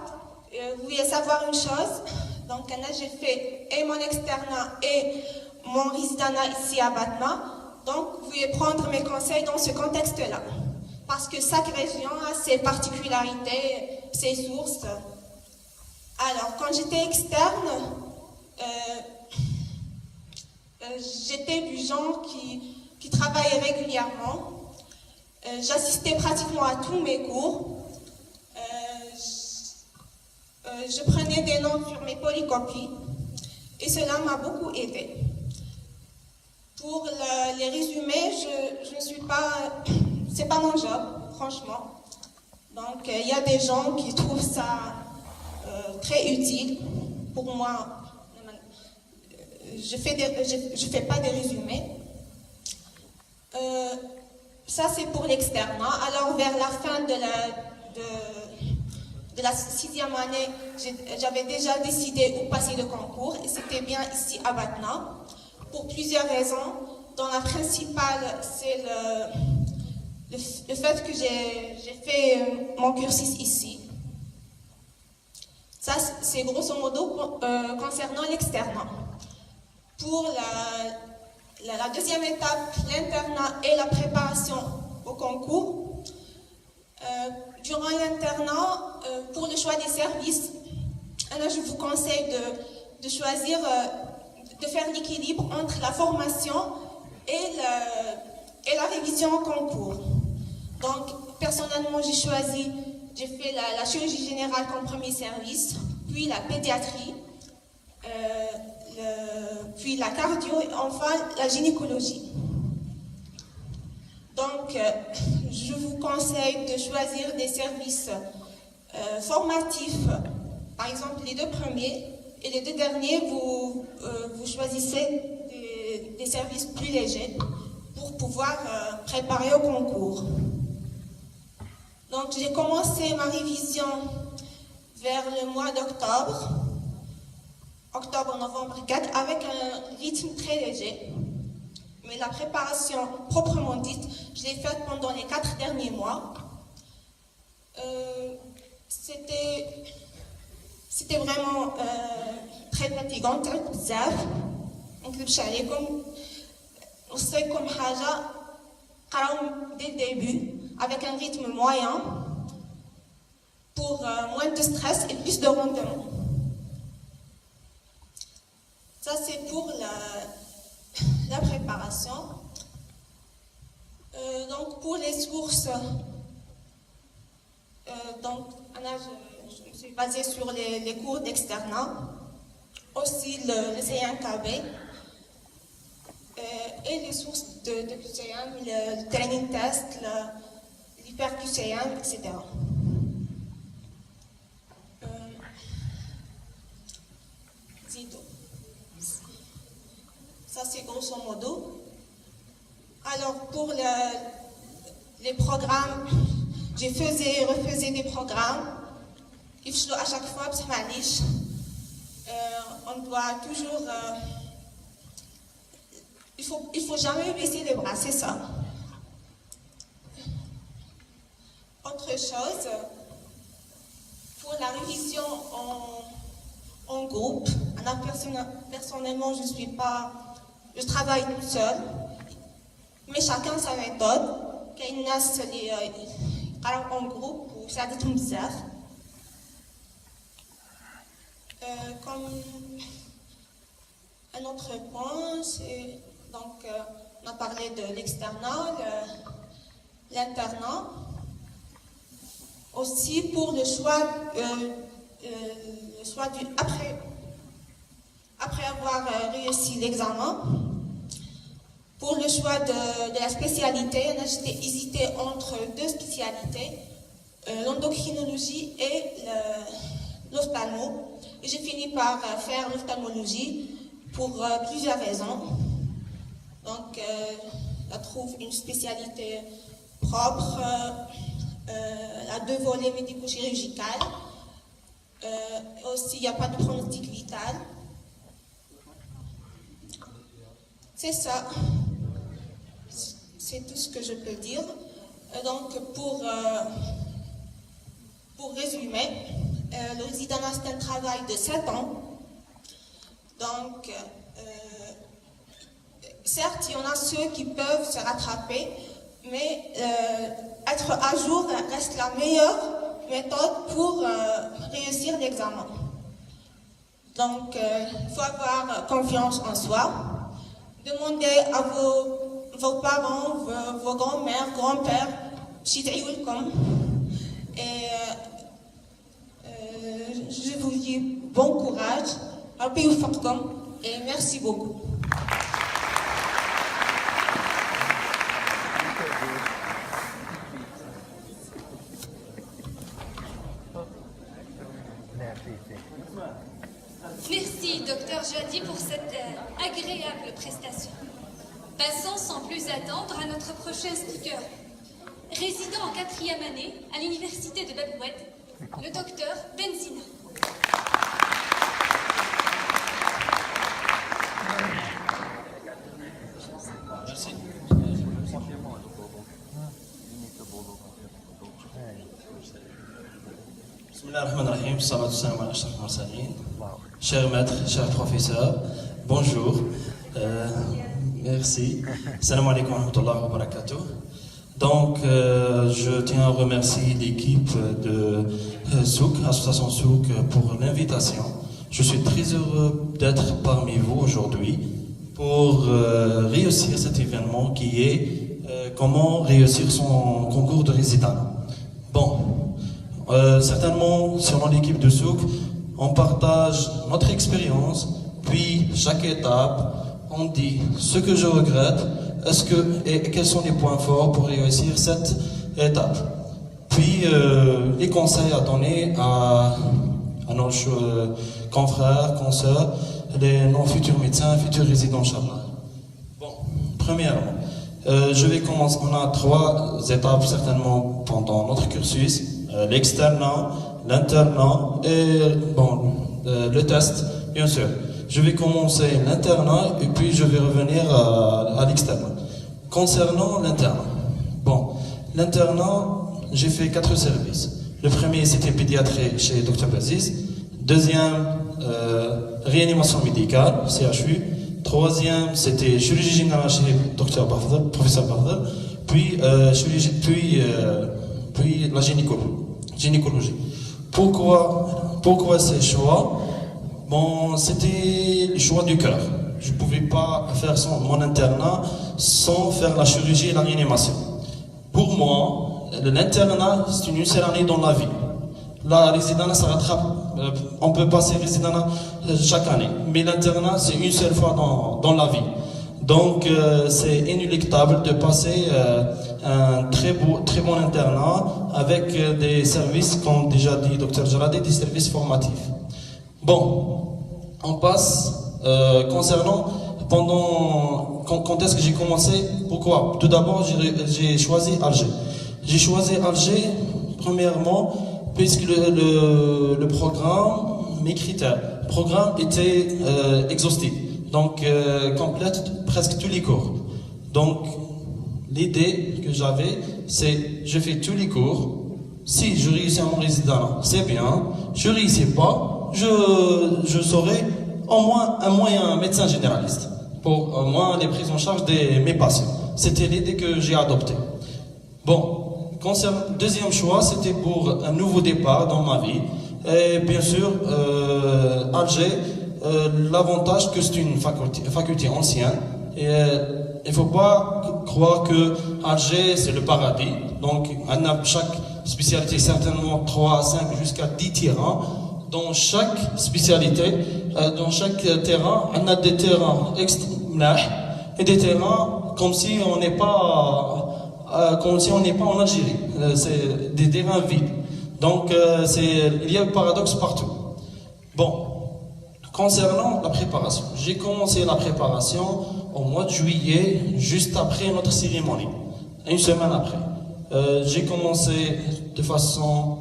Speaker 6: vous voulez savoir une chose. Donc, là, j'ai fait et mon externat et mon résidana ici à Batna. Donc, vous pouvez prendre mes conseils dans ce contexte-là. Parce que chaque région a ses particularités, ses sources. Alors, quand j'étais externe, j'étais du genre qui travaillait régulièrement. J'assistais pratiquement à tous mes cours. Je prenais des notes sur mes polycopies et cela m'a beaucoup aidé. Pour les résumés, je ne suis pas... C'est pas mon job, franchement. Donc, il y a des gens qui trouvent ça très utile. Pour moi, je fais pas des résumés. Ça, c'est pour l'externat. Alors, vers la fin de la 6e année, j'avais déjà décidé où passer le concours et c'était bien ici à Batna pour plusieurs raisons. Dont la principale, c'est le fait que j'ai fait mon cursus ici. Ça, c'est grosso modo concernant l'externat. Pour la deuxième étape, l'internat et la préparation au concours, durant l'internat, pour le choix des services, alors je vous conseille de choisir, de faire l'équilibre entre la formation et la révision au concours. Donc, personnellement, j'ai fait la chirurgie générale comme premier service, puis la pédiatrie, puis la cardio et enfin la gynécologie. Donc, je vous conseille de choisir des services formatifs, par exemple les 2 premiers, et les 2 derniers, vous choisissez des services plus légers pour pouvoir préparer au concours. Donc, j'ai commencé ma révision vers le mois d'octobre, octobre-novembre 4, avec un rythme très léger. Mais la préparation proprement dite, je l'ai faite pendant les 4 derniers mois. C'était vraiment très fatigant, comme حاجة قراو dès le début avec un rythme moyen pour moins de stress et plus de rendement. Ça c'est pour la préparation. Donc pour les sources, donc je me suis basée sur les cours d'externat, aussi le CNKB et les sources de QCM, le training test, l'hyper-QCM, etc. Ça c'est grosso modo. Alors pour les programmes, j'ai faisais et refaisais des programmes. À chaque fois, on doit toujours... il faut jamais baisser les bras, c'est ça. Autre chose, pour la révision en groupe, alors personnellement, je travaille toute seule, mais chacun sa méthode. Il y a qui parlent en groupe ou ça dit tout ça. Comme un autre point, c'est donc on a parlé de l'externat, l'internat. Aussi pour le choix du après avoir réussi l'examen. Pour le choix de la spécialité, j'ai hésité entre 2 spécialités, l'endocrinologie et l'ophtalmo. Et j'ai fini par faire l'ophtalmologie pour plusieurs raisons. Donc, je trouve une spécialité propre, à 2 volets médico-chirurgicaux. Aussi, il n'y a pas de pronostic vital. C'est ça. C'est tout ce que je peux dire. Donc, pour résumer, le résidence, c'est un travail de 7 ans. Donc, certes, il y en a ceux qui peuvent se rattraper, mais être à jour reste la meilleure méthode pour réussir l'examen. Donc, il faut avoir confiance en soi. Demandez à vos parents, vos grands-mères, grands-pères, et je vous dis bon courage, et merci beaucoup.
Speaker 4: Merci, Dr Jadi, pour cette agréable prestation. Passons sans plus attendre à notre prochain speaker. résident en 4e année à l'université de Baboued, le docteur Benzina.
Speaker 7: Bismillahirrahmanirrahim, salam ala ashraf al-mursalin. Chers maîtres, chers professeurs, bonjour. Merci. Salam alaikum wa rahmatullahi wa barakatuh. Donc, je tiens à remercier l'équipe de Souk, Association Souk, pour l'invitation. Je suis très heureux d'être parmi vous aujourd'hui pour réussir cet événement qui est comment réussir son concours de résident. Bon, certainement, selon l'équipe de Souk, on partage notre expérience, puis chaque étape, on dit ce que je regrette, et quels sont les points forts pour réussir cette étape. Puis les conseils à donner à nos confrères, consoeurs, nos futurs médecins, futurs résidents, Inch'Allah. Bon, premièrement, je vais commencer. On a 3 étapes certainement pendant notre cursus, l'externat, l'internat et le test, bien sûr. Je vais commencer l'internat et puis je vais revenir à l'externat. Concernant l'internat, l'internat, j'ai fait 4 services. Le premier, c'était pédiatrie chez Dr Baziz. Deuxième, réanimation médicale, CHU. Troisième, c'était chirurgie générale chez Dr Bardel, professeur Bardel. Puis la gynécologie. Pourquoi ces choix? C'était le choix du cœur. Je ne pouvais pas faire mon internat sans faire la chirurgie et la réanimation. Pour moi, l'internat, c'est une seule année dans la vie. La résidence, ça rattrape. On peut passer résidence chaque année. Mais l'internat, c'est une seule fois dans la vie. Donc, c'est inéluctable de passer un très bon internat avec des services, comme déjà dit Dr Jaradi, des services formatifs. Bon, on passe concernant quand est-ce que j'ai commencé, pourquoi? Tout d'abord, j'ai choisi Alger. J'ai choisi Alger, premièrement, puisque le programme, mes critères, le programme était exhaustif, donc complète presque tous les cours. Donc, l'idée que j'avais, c'est je fais tous les cours. Si je réussis à mon résident, c'est bien. Je ne réussis pas, je serai au moins un médecin généraliste pour au moins les prises en charge de mes patients. C'était l'idée que j'ai adoptée. Bon, deuxième choix, c'était pour un nouveau départ dans ma vie. Et bien sûr, Alger, l'avantage que c'est une faculté ancienne. Et il ne faut pas croire que Alger, c'est le paradis. Donc, on a chaque spécialité, certainement 3, 5, jusqu'à 10 terrains. Dans chaque spécialité, dans chaque terrain, on a des terrains et des terrains comme si on n'est pas en Algérie. C'est des terrains vides. Donc, il y a un paradoxe partout. Bon, concernant la préparation, j'ai commencé la préparation au mois de juillet, juste après notre cérémonie, une semaine après. J'ai commencé de façon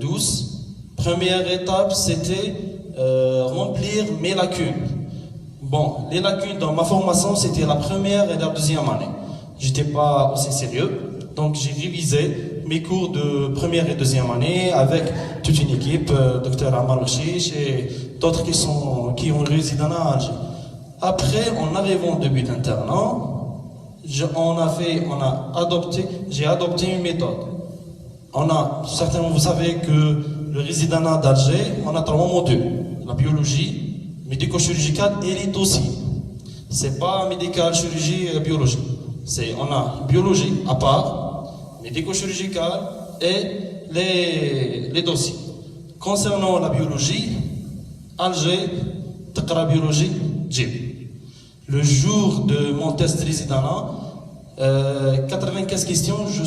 Speaker 7: douce. Première étape, c'était remplir mes lacunes. Bon, les lacunes dans ma formation, c'était la première et la deuxième année. J'étais pas aussi sérieux, donc j'ai révisé mes cours de première et deuxième année avec toute une équipe, Dr Amar Rachish et d'autres qui ont réussi dans Alger. Après, en arrivant au début d'internat, j'ai adopté une méthode. Certainement, vous savez que le résident d'Alger, on a 3 modules. La biologie, médico-chirurgicale et les dossiers. C'est pas médical, chirurgie, biologie. On a biologie à part, médico-chirurgicale et les dossiers. Concernant la biologie, Alger, Taqra biologie, Jim. Le jour de mon test résident, 95 questions, je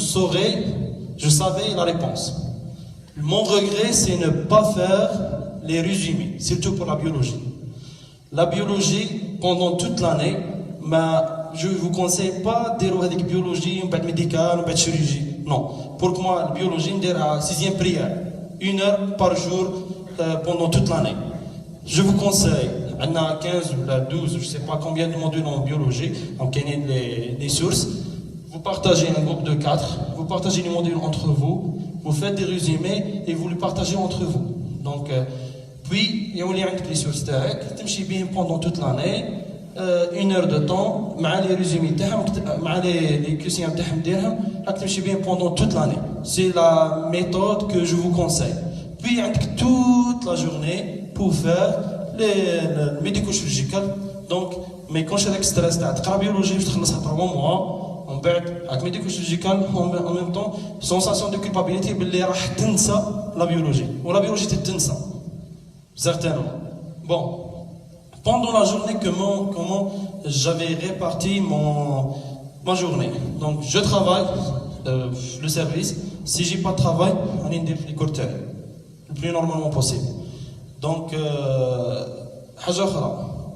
Speaker 7: savais la réponse. Mon regret, c'est ne pas faire les résumés, surtout pour la biologie. La biologie, pendant toute l'année, je ne vous conseille pas de biologie, pas de médical, pas de chirurgie. Non. Pour moi, la biologie, on dirait à 6e prière. 1 heure par jour pendant toute l'année. Je vous conseille, on a 15 ou 12, je ne sais pas combien de modules en biologie, donc il y a les sources. Vous partagez un groupe de 4, vous partagez les modules entre vous, vous faites des résumés et vous les partagez entre vous. Donc, puis, il y a les sources tu bien pendant toute l'année, 1 heure de temps, avec les résumés, avec les questions, tu bien pendant toute l'année. C'est la méthode que je vous conseille. Puis, il y a toute la journée pour faire le médico-chirurgical. Donc, mais quand je suis stress, la biologie, je travaille 3 mois. On perd avec médico-chirurgical en même temps, sensation de culpabilité, la biologie. Ou la biologie, c'est ça. Certainement. Bon. Pendant la journée, comment j'avais réparti ma journée. Donc, je travaille, le service. Si j'ai pas de travail, on est les courtiers. Le plus normalement possible. Donc,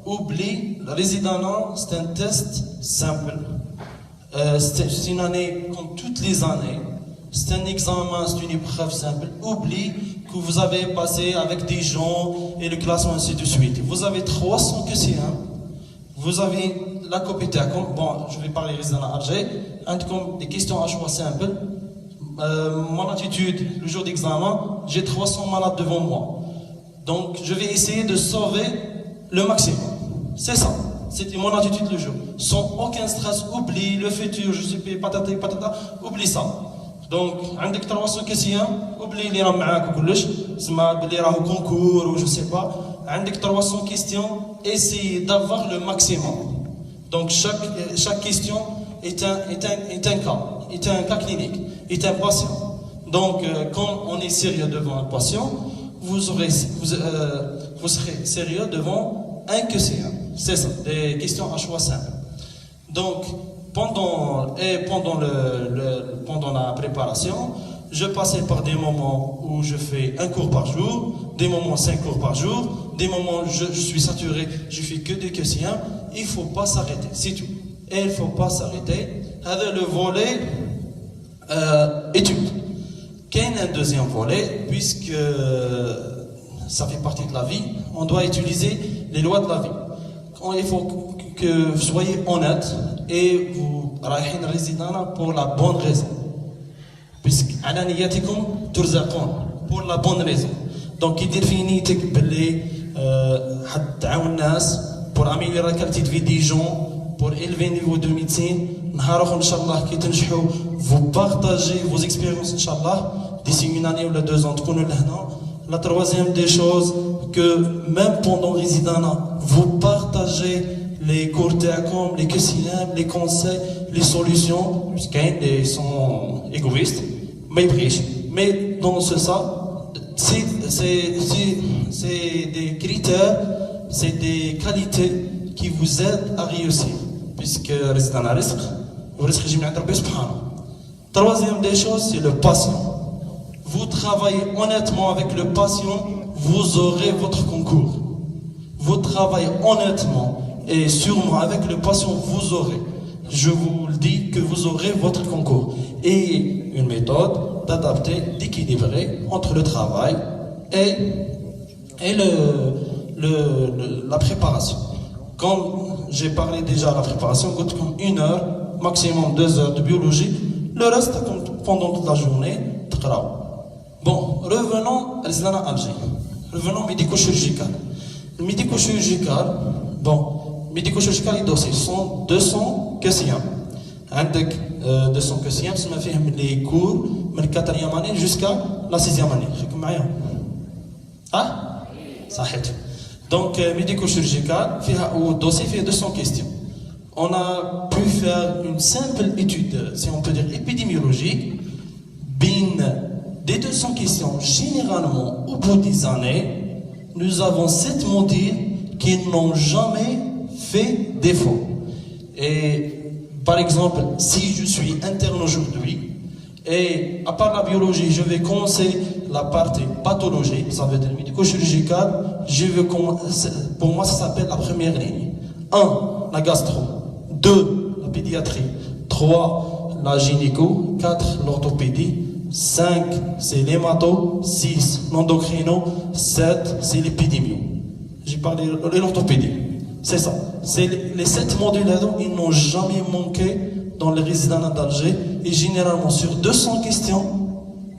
Speaker 7: oublie, la résidence, c'est un test simple. C'est une année comme toutes les années. C'est un examen, c'est une épreuve simple. Oublie que vous avez passé avec des gens et le classement ainsi de suite. Vous avez 300 questions. Vous avez la copie bon, je vais parler résident à Alger. Comme des questions à choix simples. Mon attitude, le jour d'examen, j'ai 300 malades devant moi. Donc, je vais essayer de sauver le maximum. C'est ça. C'était mon attitude le jour. Sans aucun stress, oublie le futur, je suis payé, patata, oublie ça. Donc, avec 300 questions, oublie les ram'ak ou كلش, سما بلي راهو concours ou je sais pas. Avec 300 questions, essayez d'avoir le maximum. Donc, chaque question est un cas clinique, est un patient. Donc, quand on est sérieux devant un patient, vous serez sérieux devant un question. C'est ça, des questions à choix simples. Donc, pendant la préparation, je passais par des moments où je fais un cours par jour, des moments 5 cours par jour, des moments où je suis saturé, je fais que des questions. Il ne faut pas s'arrêter, c'est tout. Et il ne faut pas s'arrêter. Avec le volet études. Qu'il y a un deuxième volet, puisque ça fait partie de la vie, on doit utiliser les lois de la vie. Il faut que vous soyez honnête et vous رايحين résidana pour la bonne raison. Puisque ananiyatikum turzaqun, pour la bonne raison. Donc il définit باللي حتعاون الناس pour améliorer la qualité de vie des gens, pour élever le niveau de médecine. نهار اخر ان شاء الله كي تنجحوا vous partagez vos expériences inchallah d'ici une année ou 2 ans تكونوا لهنا. La troisième des choses, que même pendant résidana, vous partagez les cours comme les questions, les conseils, les solutions, puisqu'ils sont égoïstes, mais mais dans ce sens, c'est des critères, c'est des qualités qui vous aident à réussir, puisque résidana risque, vous risquez de me subhanahu. Troisième des choses, c'est le patient. Vous travaillez honnêtement avec le patient, vous aurez votre concours. Vous travaillez honnêtement et sûrement avec le patient, vous aurez. Je vous le dis que vous aurez votre concours. Et une méthode d'adapter, d'équilibrer entre le travail et la préparation. Comme j'ai parlé déjà de la préparation, comme 1 heure, maximum 2 heures de biologie, le reste pendant toute la journée, bon, revenons à l'Islam Alger. Revenons au médico-chirurgical. Le médico-chirurgical, médico-chirurgical et dossier sont 200 questions. Avec 200 questions, ça m'a fait les cours de la 4e année jusqu'à la 6e année. Ah? Ça aide. Donc, médico-chirurgical, au dossier fait 200 questions. On a pu faire une simple étude, si on peut dire épidémiologique, des 200 questions, généralement, au bout des années, nous avons 7 modules qui n'ont jamais fait défaut. Et par exemple, si je suis interne aujourd'hui, et à part la biologie, je vais commencer la partie pathologie, ça veut dire médico-chirurgical, pour moi ça s'appelle la première ligne. 1, la gastro. 2, la pédiatrie. 3, la gynéco, 4 l'orthopédie, 5 c'est l'hémato, 6 l'endocrino, 7 c'est l'épidémio. J'ai parlé de l'orthopédie. C'est ça. C'est les 7 modules là, ils n'ont jamais manqué dans les résidents d'Alger. Et généralement, sur 200 questions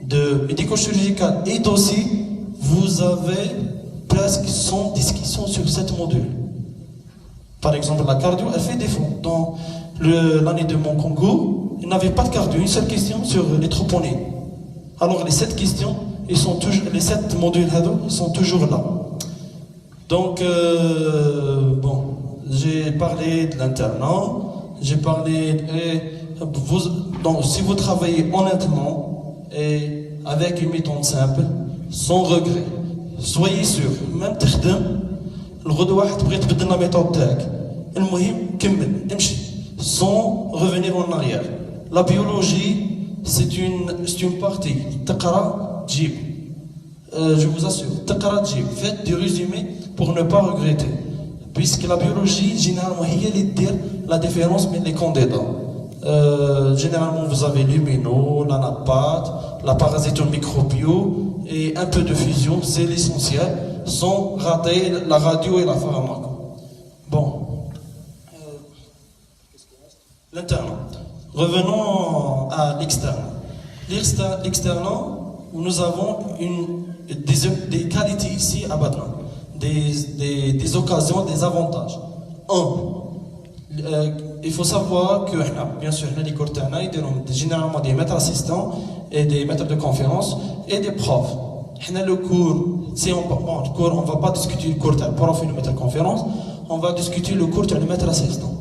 Speaker 7: de médico-chirurgical et dossier, vous avez presque 100 discussions sur 7 modules. Par exemple, la cardio, elle fait défaut. Dans l'année de mon concours, il n'avait pas de cardio, une seule question sur les troponines. Alors les 7 questions, les 7 modules ils sont toujours là. Donc, bon, j'ai parlé de l'internat, j'ai parlé... donc, si vous travaillez honnêtement et avec une méthode simple, sans regret, soyez sûr, même تخدم الغد واحد تبغي تبدل la méthode تاعك المهم كمل امشي sans revenir en arrière. La biologie c'est une partie تقرا تجيب. Je vous assure, تقرا تجيب. Faites du résumé pour ne pas regretter, puisque la biologie généralement هي اللي دير la différence entre les candidats. Généralement vous avez l'immuno, l'anapathe, la parasitomicrobio et un peu de fusion, c'est l'essentiel, sans rater la radio et la pharmaco. Bon, l'internat. Revenons à l'externat. L'externat, nous avons des qualités ici à Batna, des occasions, des avantages. Il faut savoir que, bien sûr, les cours généralement des maîtres assistants et des maîtres de conférence et des profs. Le cours, on ne va pas discuter le cours de prof et le maître de conférence, on va discuter le cours de maître assistant.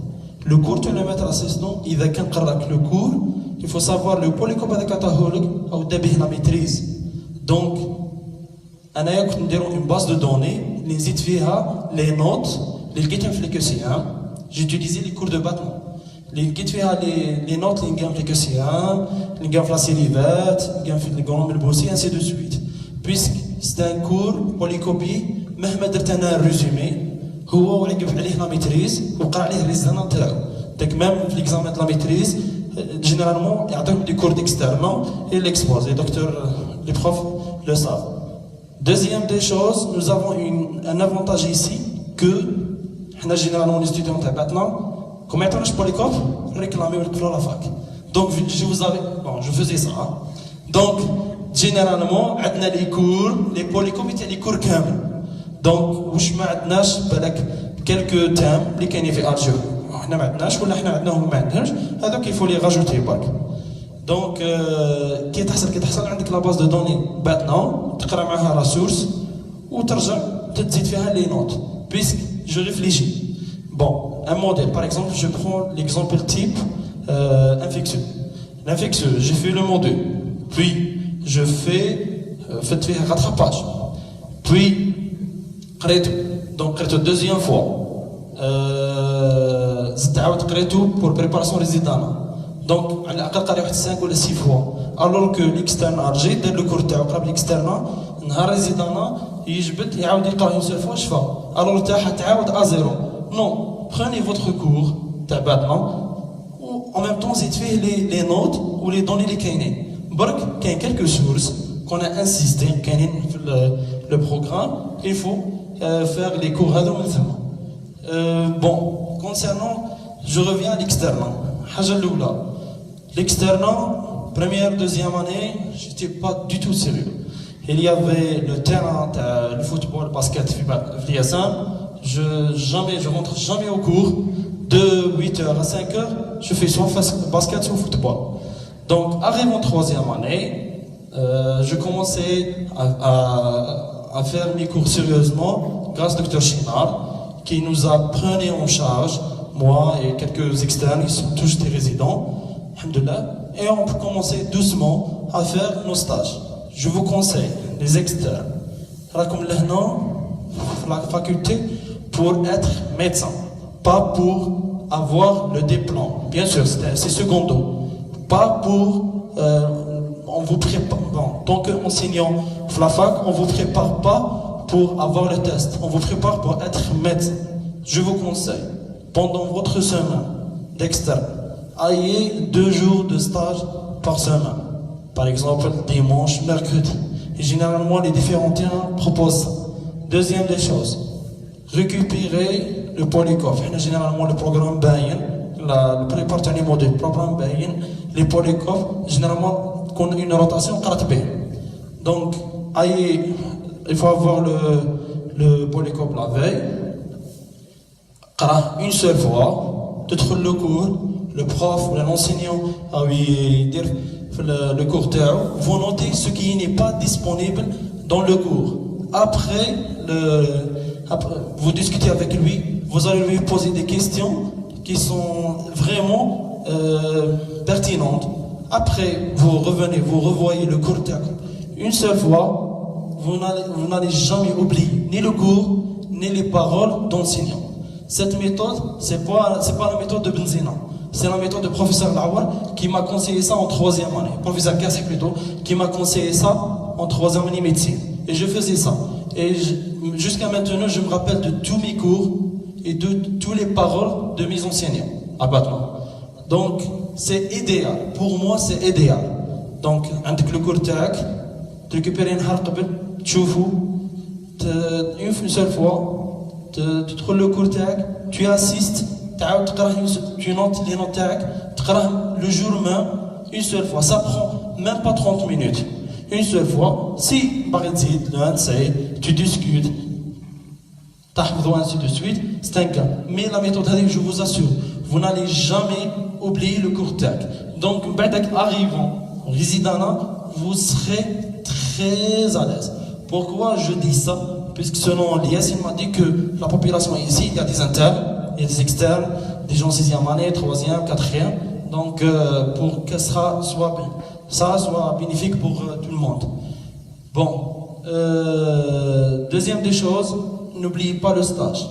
Speaker 7: Le cours de maître assistant, il va le cours, il faut savoir le polycopathécataholique ou la maîtrise. Donc, on a une base de données, les notes, les guides infléquiciens. J'ai utilisé les cours de battement. Les notes, les gammes fléquiciens, les gammes flacilivette, les gammes fléquiciens, ainsi de suite. Puisque c'est un cours polycopie, même un résumé, هو يقف عليه la maîtrise وقرا عليه les examens تاعو. Donc même l'examen de la maîtrise, généralement, يعطيهم des cours d'externat et l'expose. Les docteurs, les profs le savent. Deuxième des choses, nous avons un avantage ici que généralement les étudiants maintenant, comme étant un polycop, réclamer le la fac. Donc je faisais ça. Donc généralement, on a les cours, les polycops étaient les cours كامل. Donc واش ما عندناش بالك quelques thèmes اللي كاينين في Alger. احنا ما عندناش ولا احنا عندناهم ما عندهمش، هذوك il faut les rajouter برك. Donc كي تحصل عندك لا باز دو دوني maintenant تقرا معها لا سورس وترجع تزيد فيها لي نوت. Puisque je réfléchis. Bon, un modèle, par exemple, je prends l'exemple type infectieux. L'infectieux, j'ai fait le modèle, puis je fais un rattrapage, puis donc deuxième fois, pour préparation résidente. Donc, à la 5 ou 6 fois. Alors que l'externe Alger, dès le cours de l'externe, نهار résidant, يجبد يعاود يقرا une seule fois شفا. Alors تعاود à zéro. Non, prenez votre cours تبعنا ou en même temps زيد فيه les notes ou les données اللي كاينين. برك كاين quelques sources qu'on a insisté كاينين في le programme, il faut faire les cours هذو من ثم. Bon, concernant, je reviens à l'externat. حاجة الأولى. L'externat, première, deuxième année, j'étais pas du tout sérieux. Il y avait le terrain, le football, le basket, je rentre jamais au cours. De 8h à 5h, je fais soit basket, soit football. Donc, arrivant en troisième année, je commençais à faire mes cours sérieusement grâce au Dr Chinard, qui nous a pris en charge, moi et quelques externes, ils sont tous des résidents, alhamdoulilah, et on peut commencer doucement à faire nos stages. Je vous conseille, les externes, comme la faculté pour être médecin, pas pour avoir le diplôme. Bien sûr, c'est secondo. Pas pour, on vous prépare, bon, tant qu'enseignant la fac, on ne vous prépare pas pour avoir le test, on vous prépare pour être médecin. Je vous conseille, pendant votre semaine d'externe, ayez 2 jours de stage par semaine. Par exemple, dimanche, mercredi. Et généralement, les différents terrains proposent ça. Deuxième des choses, récupérer le polycof. Généralement, le programme Bayen, le préparateur niveau du programme Bayen, les polycof, généralement, qu'on a une rotation carte B. Donc, il faut avoir le polycof la veille, une seule fois, tu trouves le cours, le prof ou l'enseignant, le cours vous notez ce qui n'est pas disponible dans le cours. Après, vous discutez avec lui, vous allez lui poser des questions qui sont vraiment pertinentes. Après, vous revenez, vous revoyez le cours une seule fois, vous n'allez jamais oublier ni le cours, ni les paroles d'enseignant. Cette méthode, c'est pas la méthode de Benzina. C'est la méthode du professeur Lawal qui m'a conseillé ça en 3e année. Professeur Kassi plutôt, qui m'a conseillé ça en 3e année médecine. Et je faisais ça. Et jusqu'à maintenant, je me rappelle de tous mes cours et de toutes les paroles de mes enseignants à Batman. Donc, c'est idéal. Pour moi, c'est idéal. Donc, avec le cours TAC, tu récupères une harqabel, tu une seule fois, tu trouves le cours TAC, tu assistes, tu notes les notes TAC, tu le jour même, une seule fois. Ça prend même pas 30 minutes. Une seule fois, si tu discutes, ainsi de suite, c'est un cas. Mais la méthode, je vous assure, vous n'allez jamais oublier le cours TAC. Donc, arrivant en résidana, vous serez très à l'aise. Pourquoi je dis ça? Puisque selon l'IS, il m'a dit que la population ici, il y a des internes, il y a des externes, des gens 6e année, 3e, 4e. Donc, pour que ça soit bénéfique pour tout le monde. Bon, deuxième des choses, n'oubliez pas le stage.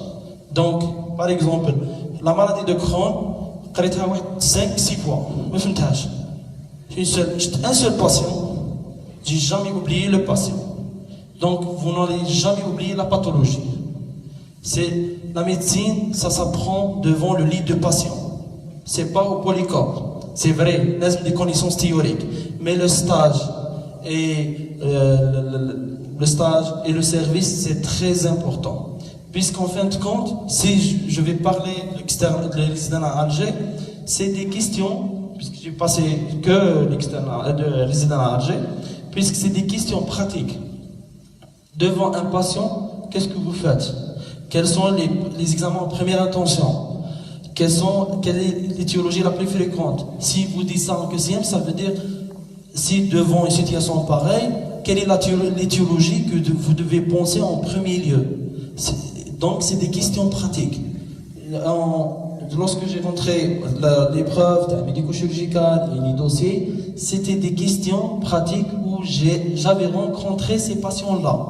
Speaker 7: Donc, par exemple, la maladie de Crohn, 5-6 fois, un seul patient, j'ai jamais oublié le patient. Donc, vous n'allez jamais oublier la pathologie. C'est la médecine, ça s'apprend devant le lit de patient. C'est pas au polycorps. C'est vrai, des connaissances théoriques. Mais le stage et le service, c'est très important. Puisqu'en fin de compte, si je vais parler de l'externe à Alger, c'est des questions, puisque j'ai passé que l'externe de résident à Alger, puisque c'est des questions pratiques. Devant un patient, qu'est-ce que vous faites? Quels sont les examens en première intention? Quelle est l'étiologie la plus fréquente? Si vous dites ça en QCM, ça veut dire, si devant une situation pareille, quelle est l'étiologie que vous devez penser en premier lieu? Donc, c'est des questions pratiques. Lorsque j'ai rentré l'épreuve médico-chirurgicale et les dossiers, c'était des questions pratiques où j'avais rencontré ces patients-là.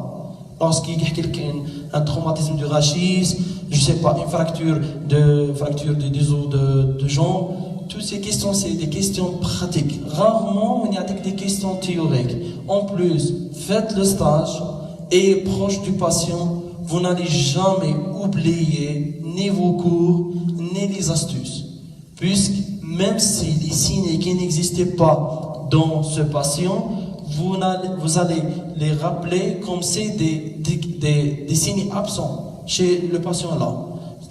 Speaker 7: Lorsqu'il y a un traumatisme du rachis, je sais pas, une fracture des os de jambes, toutes ces questions, c'est des questions pratiques. Rarement, il y a des questions théoriques. En plus, faites le stage et proche du patient, vous n'allez jamais oublier ni vos cours, ni les astuces. Puisque même si les signes qui n'existaient pas dans ce patient, vous allez les rappeler comme c'est des signes absents chez le patient là.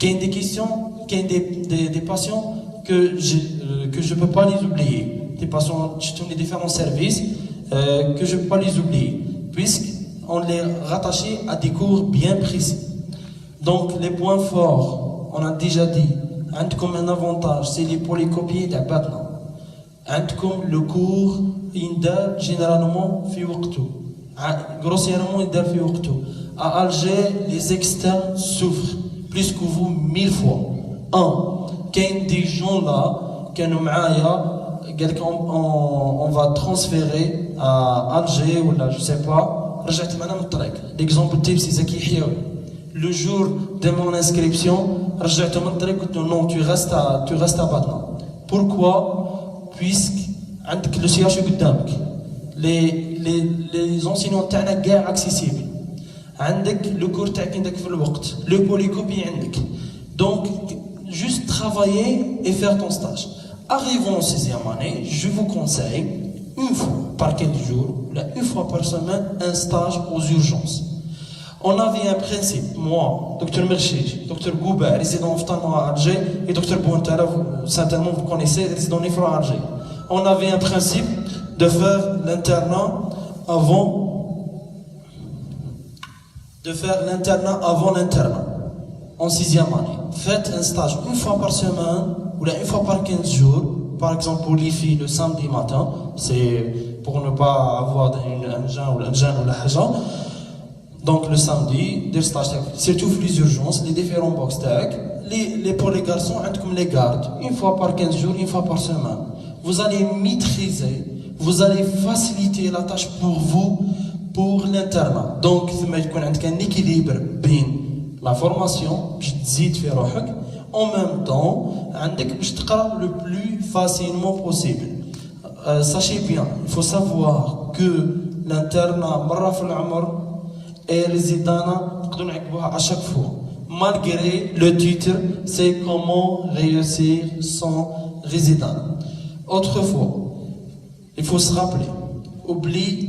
Speaker 7: Il y a des questions, il y a des patients que je ne peux pas les oublier. Des patients dans les différents services que je ne peux pas les oublier. Puisqu'on les rattachait à des cours bien précis. Donc les points forts, on a déjà dit, comme un avantage, c'est les polycopiés de Batna. Comme le cours, il généralement fait وقته. Grossièrement, il fait وقته. À Alger, les externes souffrent plus que vous 1000 fois. Il y a des gens là qui nous on va transférer à Alger ou là, je sais pas. L'exemple type, c'est Zaki Hiyaoui. Le jour de mon inscription, non, tu restes à Batna. Pourquoi? Puisque le siège est قدامك. Les enseignants تاعنا كاع accessibles. عندك le cours تاعك عندك في الوقت. Le polycopie عندك. Donc juste travailler et faire ton stage. arrivant en 6e année, je vous conseille une fois par 15 jours, une fois par semaine, un stage aux urgences. On avait un principe, moi, Dr Merchich, Dr Gouba, résident ophtalmo à Alger, et Dr Bouantala, certainement vous connaissez, résident néphro à Alger. On avait un principe de faire l'internat avant l'internat, en 6e année. Faites un stage une fois par semaine, ou une fois par 15 jours, par exemple pour les filles le samedi matin, c'est pour ne pas avoir un gêne ou la haja. Donc le samedi, des stages, surtout les urgences, les différents box tags, pour les garçons, comme les gardes, une fois par 15 jours, une fois par semaine. Vous allez maîtriser, vous allez faciliter la tâche pour vous, pour l'internat. Donc, il y a un équilibre entre la formation, en même temps, le plus facilement possible. Sachez bien, il faut savoir que l'internat, et résidana à chaque fois. Malgré le titre, c'est comment réussir son résident. Autrefois, il faut se rappeler, oublie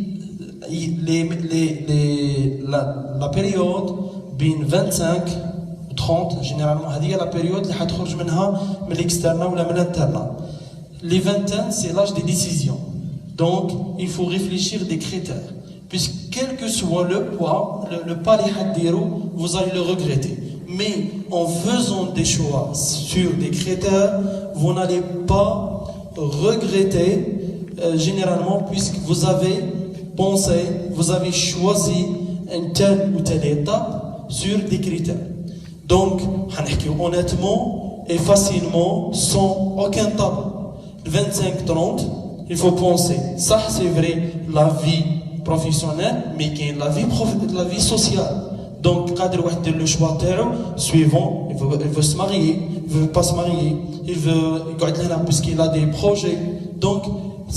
Speaker 7: la période بين 25 و 30 généralement هذه la période اللي حتخرج منها من l'externat ou من l'internat. Les vingtaines, c'est l'âge des décisions. Donc, il faut réfléchir des critères. Puisque quel que soit le poids, le pari hadiro, vous allez le regretter. Mais en faisant des choix sur des critères, vous n'allez pas regretter généralement puisque vous avez pensé, vous avez choisi une telle ou telle étape sur des critères. Donc, honnêtement et facilement, sans aucun tabou. 25-30, il faut penser, ça c'est vrai, la vie professionnelle, mais qu'il y a la vie sociale. Donc, quand il a le choix suivant, il veut se marier, il ne veut pas se marier, il veut, puisqu'il a des projets. Donc,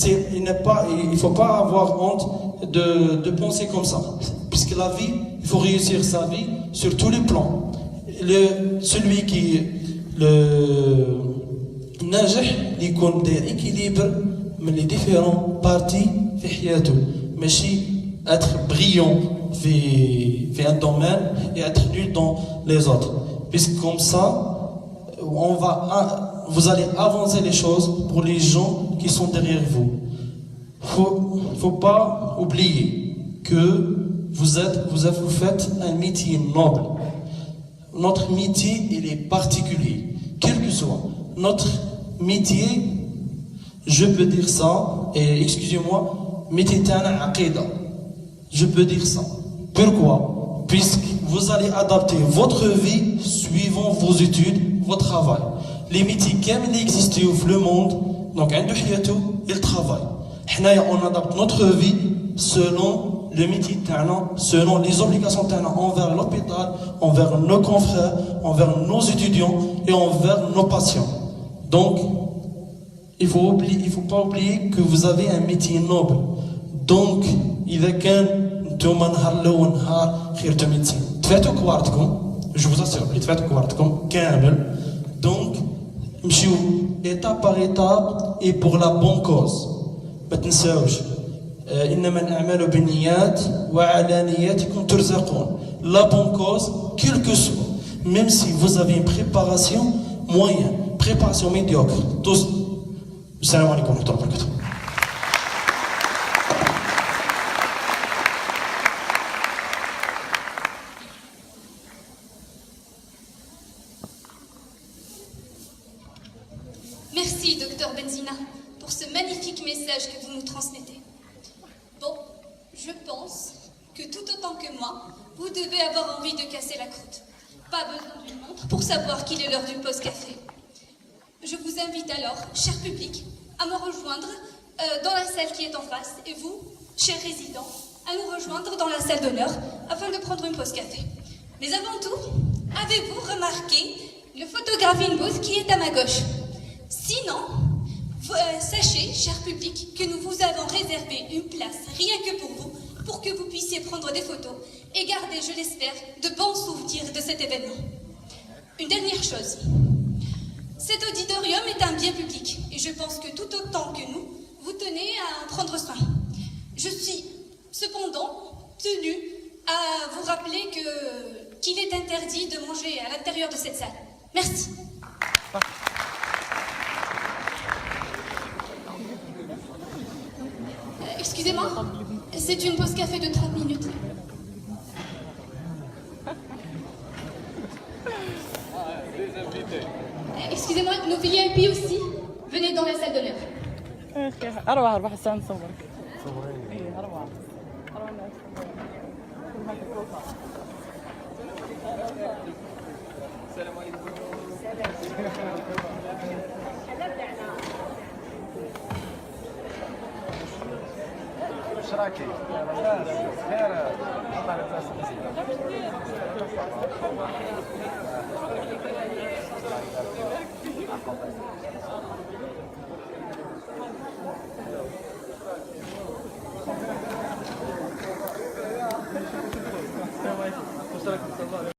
Speaker 7: il ne faut pas avoir honte de penser comme ça. Puisque la vie, il faut réussir sa vie sur tous les plans. Celui qui ناجح يكون داير équilibre من les différentes parties في حياته ماشي être brillant في un domaine et être nul dans les autres puisque comme ça vous allez avancer les choses pour les gens qui sont derrière vous. Faut pas oublier que vous faites un métier noble. Notre métier, il est particulier. Quel que soit notre métier, je peux dire ça, et excusez-moi, métier tana aqida. Je peux dire ça. Pourquoi? Puisque vous allez adapter votre vie suivant vos études, votre travail. Les métiers qui existent dans le monde, donc ils travaillent. On adapte notre vie selon le métier selon les obligations envers l'hôpital, envers nos confrères, envers nos étudiants et envers nos patients. Donc, il faut pas oublier que vous avez un métier noble. Donc, إذا كان نتوما نهار الأول نهار خيرتو ميدسين تفاتوا كوارتكم جو vous assure اللي تفاتوا كوارتكم كامل. Donc, نمشيو étape par étape et pour la bonne cause. ما تنساوش إنما الأعمال بالنيات وعلى نياتكم ترزقون. La bonne cause, quel que soit, même si vous avez une préparation moyenne, préparation médiocre, tous. Salam alaikum wa rahmatullahi wa barakatuh.
Speaker 4: Merci, docteur Benzina, pour ce magnifique message que vous nous transmettez. Bon, je pense que tout autant que moi, vous devez avoir envie de casser la croûte. Pas besoin d'une montre pour savoir qu'il est l'heure du pause-café. Je vous invite alors, cher public, à me rejoindre dans la salle qui est en face, et vous, chers résidents, à nous rejoindre dans la salle d'honneur afin de prendre une pause-café. Mais avant tout, avez-vous remarqué le photographe booth qui est à ma gauche? Sinon, sachez, cher public, que nous vous avons réservé une place rien que pour vous, pour que vous puissiez prendre des photos et garder, je l'espère, de bons souvenirs de cet événement. Une dernière chose. Cet auditorium est un bien public et je pense que tout autant que nous, vous tenez à en prendre soin. Je suis cependant tenue à vous rappeler qu'il est interdit de manger à l'intérieur de cette salle. Merci. Excusez-moi, c'est une pause café de 30 minutes. Excusez-moi, nos VIP aussi, venez dans la salle d'honneur.
Speaker 8: أروح الساعة نصور. إيه أروح. السلام عليكم. واش راكي؟ خير الله يجازيك.